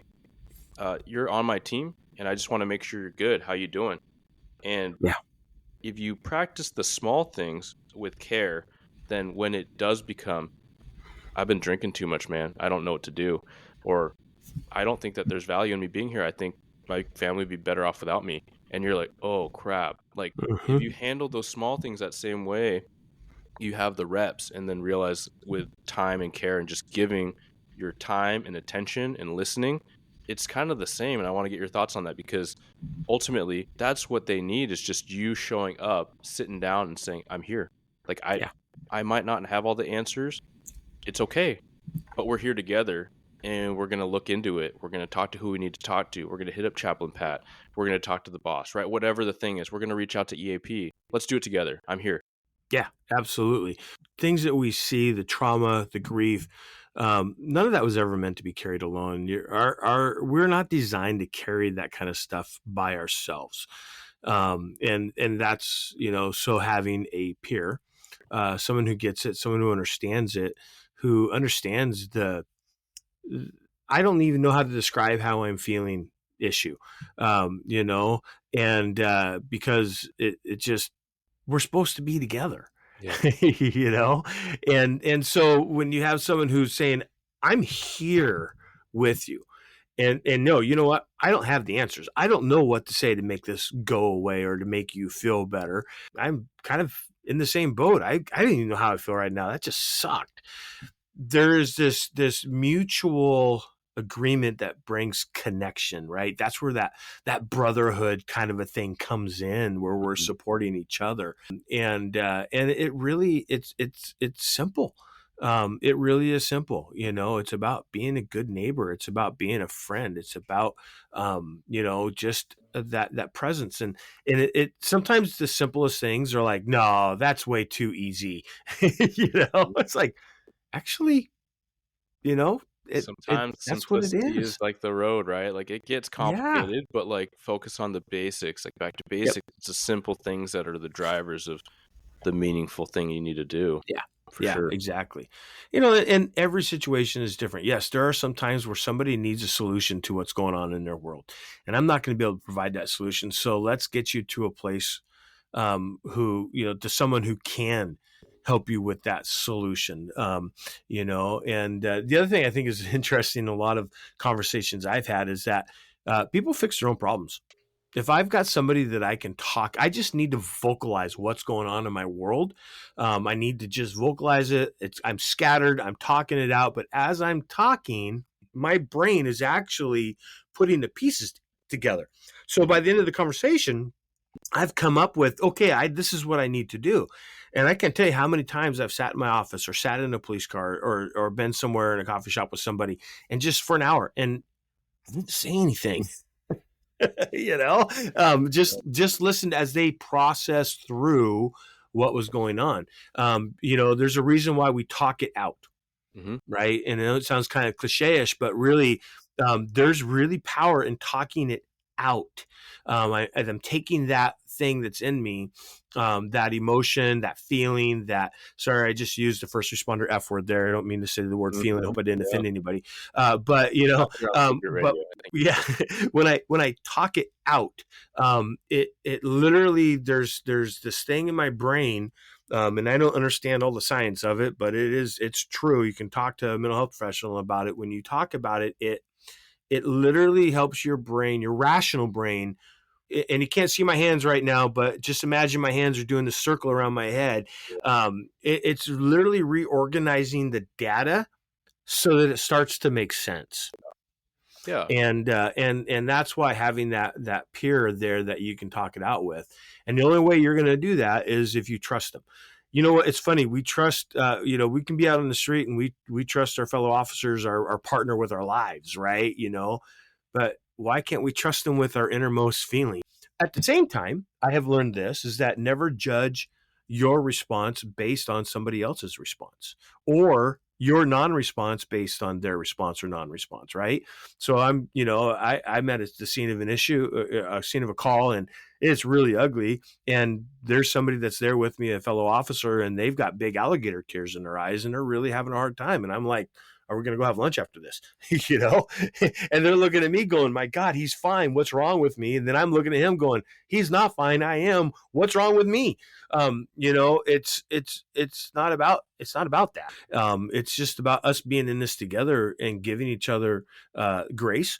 you're on my team, and I just want to make sure you're good. How you doing? And Yeah. if you practice the small things with care, then when it does become, I've been drinking too much, man, I don't know what to do, or I don't think that there's value in me being here. I think my family would be better off without me. And you're like, oh crap. Like, if Mm-hmm. you handle those small things that same way, you have the reps, and then realize with time and care and just giving your time and attention and listening, it's kind of the same. And I want to get your thoughts on that, because ultimately that's what they need, is just you showing up, sitting down and saying, I'm here. Like, Yeah. I might not have all the answers. It's okay, but we're here together, and we're going to look into it. We're going to talk to who we need to talk to. We're going to hit up Chaplain Pat. We're going to talk to the boss, right? Whatever the thing is, we're going to reach out to EAP. Let's do it together. I'm here. Yeah, absolutely. Things that we see, the trauma, the grief, none of that was ever meant to be carried alone. We're not designed to carry that kind of stuff by ourselves. And that's, so having a peer, someone who gets it, someone who understands it, who understands I don't even know how to describe how I'm feeling issue, um, you know, and because it just, we're supposed to be together, Yeah. you know, and so when you have someone who's saying, I'm here with you, and no, you know what, I don't have the answers, I don't know what to say to make this go away or to make you feel better, I'm kind of in the same boat, I didn't even know how I feel right now, that just sucked. There's this mutual agreement that brings connection, right? That's where that brotherhood kind of a thing comes in, where we're Mhm. supporting each other, and it really, it's simple. It really is simple. It's about being a good neighbor. It's about being a friend. It's about, just that presence. And it sometimes the simplest things are like, no, that's way too easy. It's like, actually, you know, Sometimes that's what it simplicity is is. like the road, right? Like, it gets Yeah. complicated, but like, focus on the basics, like back to Yep. basics. It's the simple things that are the drivers of the meaningful thing you need to do. Yeah. For Yeah, sure. exactly. And every situation is different. Yes, there are some times where somebody needs a solution to what's going on in their world, and I'm not going to be able to provide that solution. So let's get you to a place to someone who can help you with that solution. And the other thing I think is interesting in a lot of conversations I've had is that people fix their own problems. If I've got somebody that I can talk, I just need to vocalize what's going on in my world. I need to just vocalize it. I'm scattered. I'm talking it out. But as I'm talking, my brain is actually putting the pieces together. So by the end of the conversation, I've come up with, okay, this is what I need to do. And I can't tell you how many times I've sat in my office or sat in a police car or been somewhere in a coffee shop with somebody and just for an hour and I didn't say anything. Just listened as they process through what was going on. There's a reason why we talk it out, Mm-hmm. right? And I know it sounds kind of cliche-ish, but really, there's really power in talking it out. As I'm taking that thing that's in me, that emotion, that feeling, sorry, I just used the first responder F word there. I don't mean to say the word feeling. I hope I didn't offend anybody. But You're on secret radio, I think. yeah, when I talk it out, it literally, there's this thing in my brain. And I don't understand all the science of it, but it's true. You can talk to a mental health professional about it. When you talk about it, it literally helps your brain, your rational brain. And you can't see my hands right now, but just imagine my hands are doing the circle around my head. It's literally reorganizing the data so that it starts to make sense. Yeah. And that's why having that peer there that you can talk it out with. And the only way you're going to do that is if you trust them. You know what? It's funny. We trust, we can be out on the street and we trust our fellow officers, our partner with our lives, right? But why can't we trust them with our innermost feeling? At the same time, I have learned this is that never judge your response based on somebody else's response or your non-response based on their response or non-response, right? So I'm at the scene of an issue, a scene of a call, and it's really ugly. And there's somebody that's there with me, a fellow officer, and they've got big alligator tears in their eyes and they're really having a hard time. And I'm like, are we going to go have lunch after this? And they're looking at me going, my God, he's fine. What's wrong with me? And then I'm looking at him going, he's not fine. I am. What's wrong with me? It's not about that. It's just about us being in this together and giving each other grace,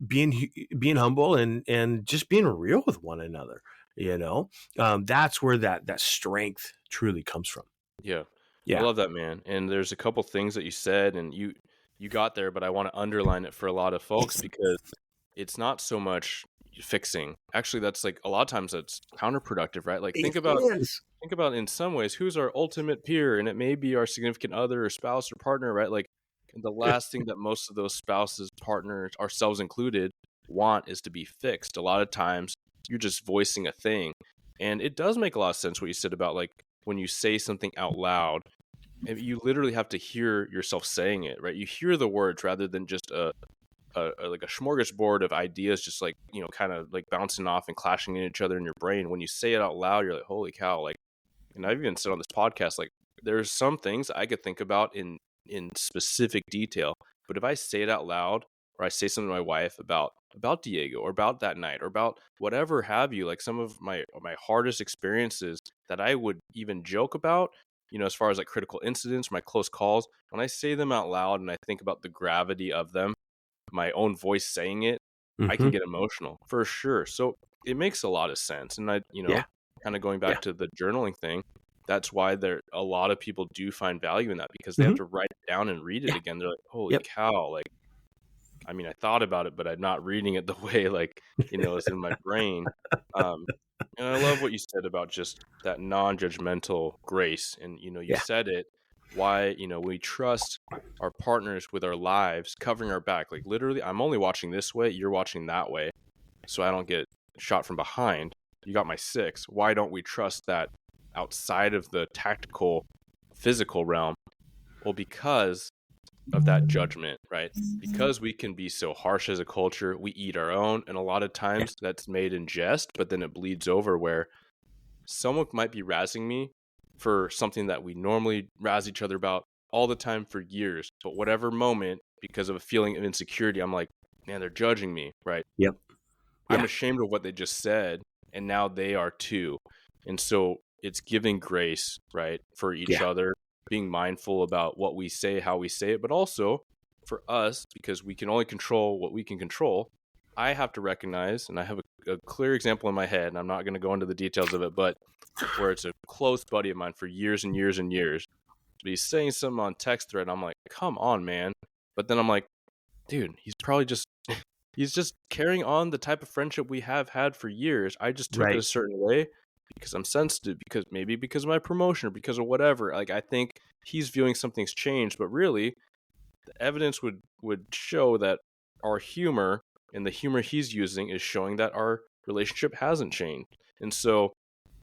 being humble and just being real with one another. That's where that strength truly comes from. Yeah. I Yeah. love that, man. And there's a couple things that you said and you got there, but I want to underline it for a lot of folks because it's not so much fixing. Actually, that's like a lot of times that's counterproductive, right? Like think about in some ways who's our ultimate peer, and it may be our significant other or spouse or partner, right? Like the last thing that most of those spouses, partners, ourselves included, want is to be fixed. A lot of times you're just voicing a thing. And it does make a lot of sense what you said about like when you say something out loud, you literally have to hear yourself saying it, right? You hear the words rather than just like a smorgasbord of ideas, just like, kind of like bouncing off and clashing in each other in your brain. When you say it out loud, you're like, holy cow. Like, and I've even said on this podcast, like there's some things I could think about in specific detail, but if I say it out loud or I say something to my wife about Diego or about that night or about whatever have you, like some of my hardest experiences that I would even joke about, as far as like critical incidents, my close calls, when I say them out loud and I think about the gravity of them, my own voice saying it, I can get emotional for sure. So it makes a lot of sense. And kind of going back to the journaling thing, that's why a lot of people do find value in that because they have to write it down and read it again. They're like, holy cow. Like, I mean, I thought about it, but I'm not reading it the way like, it's in my brain. And I love what you said about just that non-judgmental grace. And, you said it, why, we trust our partners with our lives, covering our back. Like literally, I'm only watching this way, you're watching that way, so I don't get shot from behind. You got my 6. Why don't we trust that outside of the tactical, physical realm? Well, because of that judgment, right? Because we can be so harsh as a culture, we eat our own, and a lot of times that's made in jest, but then it bleeds over where someone might be razzing me for something that we normally razz each other about all the time for years. But whatever moment, because of a feeling of insecurity, I'm like, man, they're judging me, right? Yep. I'm Yeah. ashamed of what they just said, and now they are too. And so it's giving grace, right, for each Yeah. other, being mindful about what we say, how we say it, but also for us, because we can only control what we can control. I have to recognize, and I have a clear example in my head, and I'm not going to go into the details of it, but where it's a close buddy of mine for years and years and years. But he's saying something on text thread, and I'm like, come on, man. But then I'm like, dude, he's probably just he's just carrying on the type of friendship we have had for years. I just took it a Right. certain way because I'm sensitive, because of my promotion or because of whatever. Like, I think he's viewing something's changed, but really the evidence would show that our humor and the humor he's using is showing that our relationship hasn't changed. And so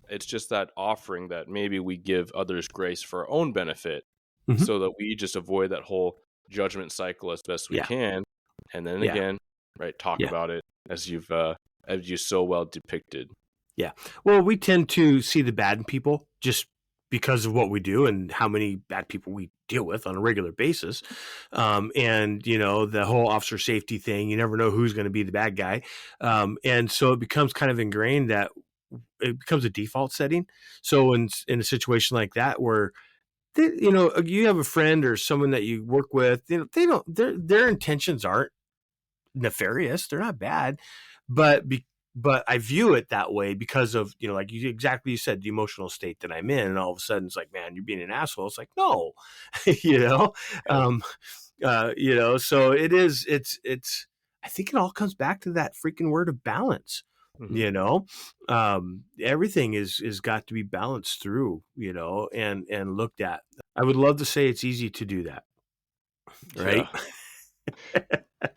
it's just that offering that maybe we give others grace for our own benefit, Mhm. so that we just avoid that whole judgment cycle as best we Yeah. can. And then Yeah. again, right, talk Yeah. about it as you so well depicted. Yeah. Well, we tend to see the bad in people just because of what we do and how many bad people we deal with on a regular basis. And, you know, the whole officer safety thing, you never know who's going to be the bad guy. And so it becomes kind of ingrained that it becomes a default setting. So in a situation like that, where you know, you have a friend or someone that you work with, you know, they don't, their intentions aren't nefarious. They're not bad, but but I view it that way because of, you know, like you said, the emotional state that I'm in, and all of a sudden it's like, man, you're being an asshole. It's like, no, you know, Yep. you know, so it's. I think it all comes back to that freaking word of balance. Mm-hmm. You know, everything is got to be balanced through, you know, and looked at. I would love to say it's easy to do that, Yeah. right?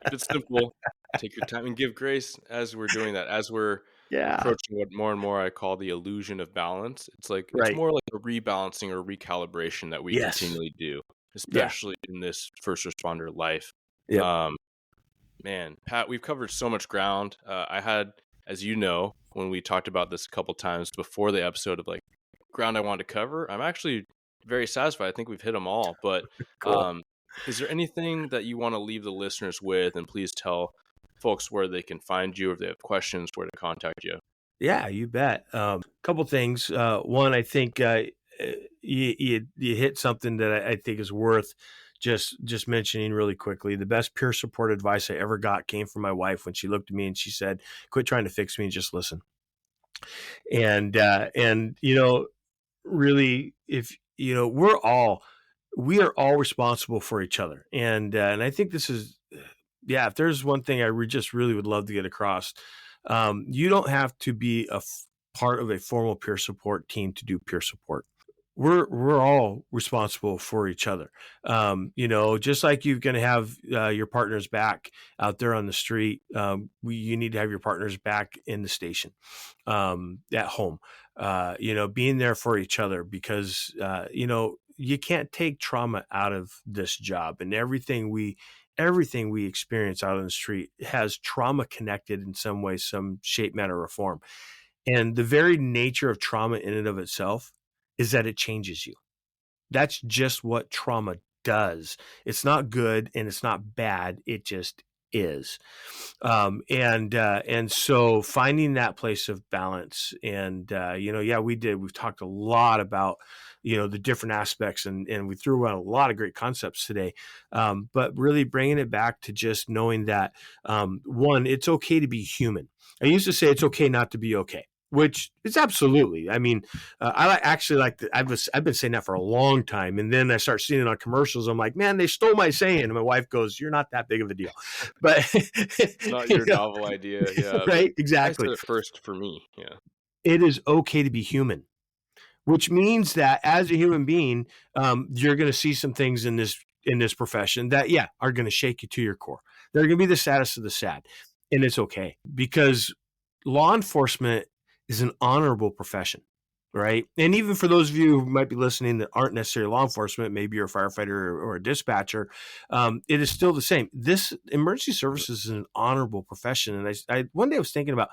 Keep it simple. Take your time and give grace as we're doing that. As we're Yeah, approaching what more and more I call the illusion of balance. It's like it's right. more like a rebalancing or recalibration that we Yes. continually do, Yeah. especially in this first responder life. Yep. Um, Man, Pat, we've covered so much ground. I had, as you know, when we talked about this a couple times before the episode, of like ground I wanted to cover, I'm actually very satisfied. I think we've hit them all. But Cool. um, is there anything that you want to leave the listeners with? And please tell folks where they can find you, or if they have questions, where to contact you. Yeah, you bet. Couple things. One, I think you hit something that I think is worth just mentioning really quickly. The best peer support advice I ever got came from my wife when she looked at me and she said, "Quit trying to fix me and just listen." And you know, really, if you know, we are all responsible for each other, and I think this is, yeah, if there's one thing I just really would love to get across, you don't have to be part of a formal peer support team to do peer support. We're all responsible for each other. You know, just like you're going to have your partner's back out there on the street, you need to have your partner's back in the station, at home. You know, being there for each other, because you know, you can't take trauma out of this job, and everything we experience out on the street has trauma connected in some way, some shape, manner, or form. And the very nature of trauma in and of itself is that it changes you. That's just what trauma does. It's not good and it's not bad. It just is. And so finding that place of balance, and you know, yeah, we've talked a lot about, you know, the different aspects, and we threw around a lot of great concepts today, but really bringing it back to just knowing that, one, it's okay to be human. I used to say it's okay not to be okay, which is absolutely. I mean, actually like I've been saying that for a long time, and then I start seeing it on commercials. I'm like, man, they stole my saying. And my wife goes, "You're not that big of a deal," but It's not you your know, novel idea, yeah, but right? I Exactly. said it first for me, yeah. It is okay to be human, which means that as a human being, you're going to see some things in this profession that, yeah, are going to shake you to your core. They're going to be the saddest of the sad, and it's okay, because law enforcement is an honorable profession, right? And even for those of you who might be listening that aren't necessarily law enforcement, maybe you're a firefighter or a dispatcher, it is still the same. This emergency services is an honorable profession, and I one day I was thinking about,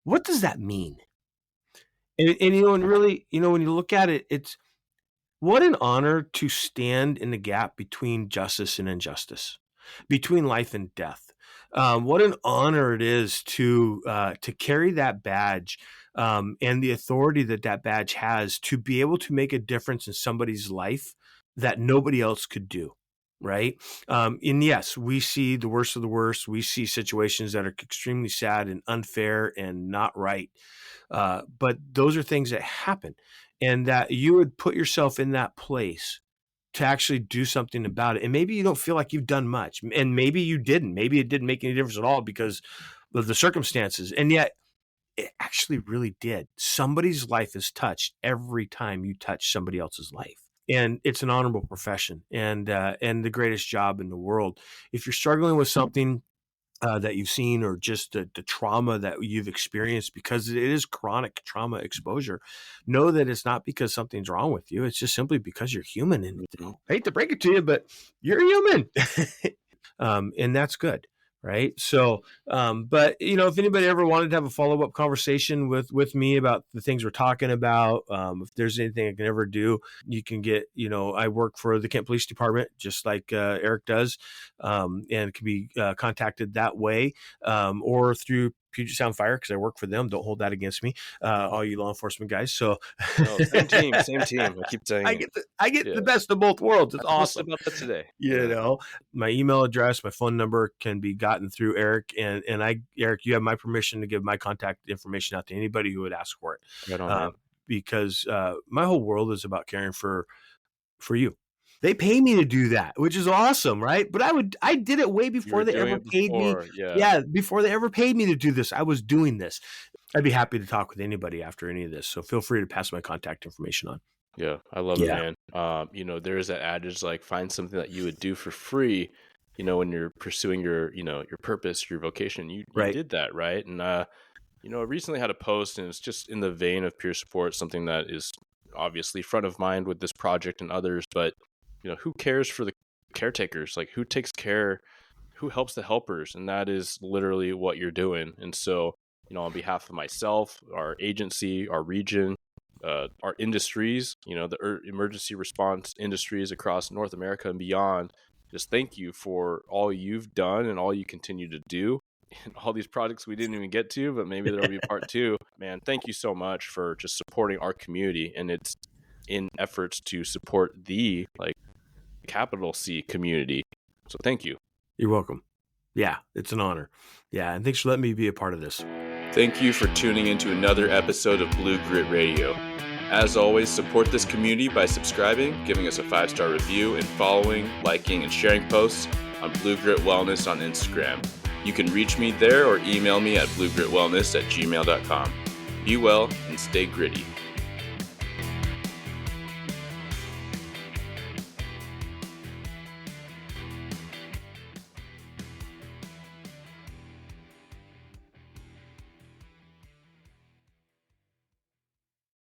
what does that mean? And you know, and really, you know, when you look at it, What an honor to stand in the gap between justice and injustice, between life and death. What an honor it is to carry that badge, and the authority that that badge has to be able to make a difference in somebody's life that nobody else could do. Right. And yes, we see the worst of the worst. We see situations that are extremely sad and unfair and not right. But those are things that happen, and that you would put yourself in that place to actually do something about it. And maybe you don't feel like you've done much, and maybe you didn't. Maybe it didn't make any difference at all because of the circumstances. And yet it actually really did. Somebody's life is touched every time you touch somebody else's life. And it's an honorable profession, and the greatest job in the world. If you're struggling with something that you've seen, or just the trauma that you've experienced, because it is chronic trauma exposure, know that it's not because something's wrong with you. It's just simply because you're human. And I hate to break it to you, but you're human. And that's good. Right. So, but if anybody ever wanted to have a follow-up conversation with me about the things we're talking about, if there's anything I can ever do, you can get, I work for the Kent Police Department, just like Eric does, and can be contacted that way, or through Puget Sound Fire, because I work for them. Don't hold that against me, all you law enforcement guys. So, no, same team. I keep saying I get the best of both worlds. It's awesome. About that today. My email address, my phone number can be gotten through Eric, and Eric, you have my permission to give my contact information out to anybody who would ask for it. Right on, because my whole world is about caring for you. They pay me to do that, which is awesome, right? But I did it way before they ever paid me. Yeah, before they ever paid me to do this, I was doing this. I'd be happy to talk with anybody after any of this. So feel free to pass my contact information on. Yeah, I love it, man. There is that adage, like, find something that you would do for free, when you're pursuing your purpose, your vocation. You did that, right? And I recently had a post, and it's just in the vein of peer support, something that is obviously front of mind with this project and others, but who cares for the caretakers? Like, who takes care, who helps the helpers? And that is literally what you're doing. And so, on behalf of myself, our agency, our region, our industries, the emergency response industries across North America and beyond, just thank you for all you've done and all you continue to do. And all these projects we didn't even get to, but maybe there'll be part two. Man, thank you so much for just supporting our community, and it's in efforts to support the capital C community. So thank you. You're welcome. Yeah, it's an honor. Yeah, and thanks for letting me be a part of this. Thank you for tuning into another episode of Blue Grit Radio. As always, support this community by subscribing, giving us a 5-star review, and following, liking, and sharing posts on Blue Grit Wellness on Instagram. You can reach me there or email me at bluegritwellness@gmail.com. Be well and stay gritty.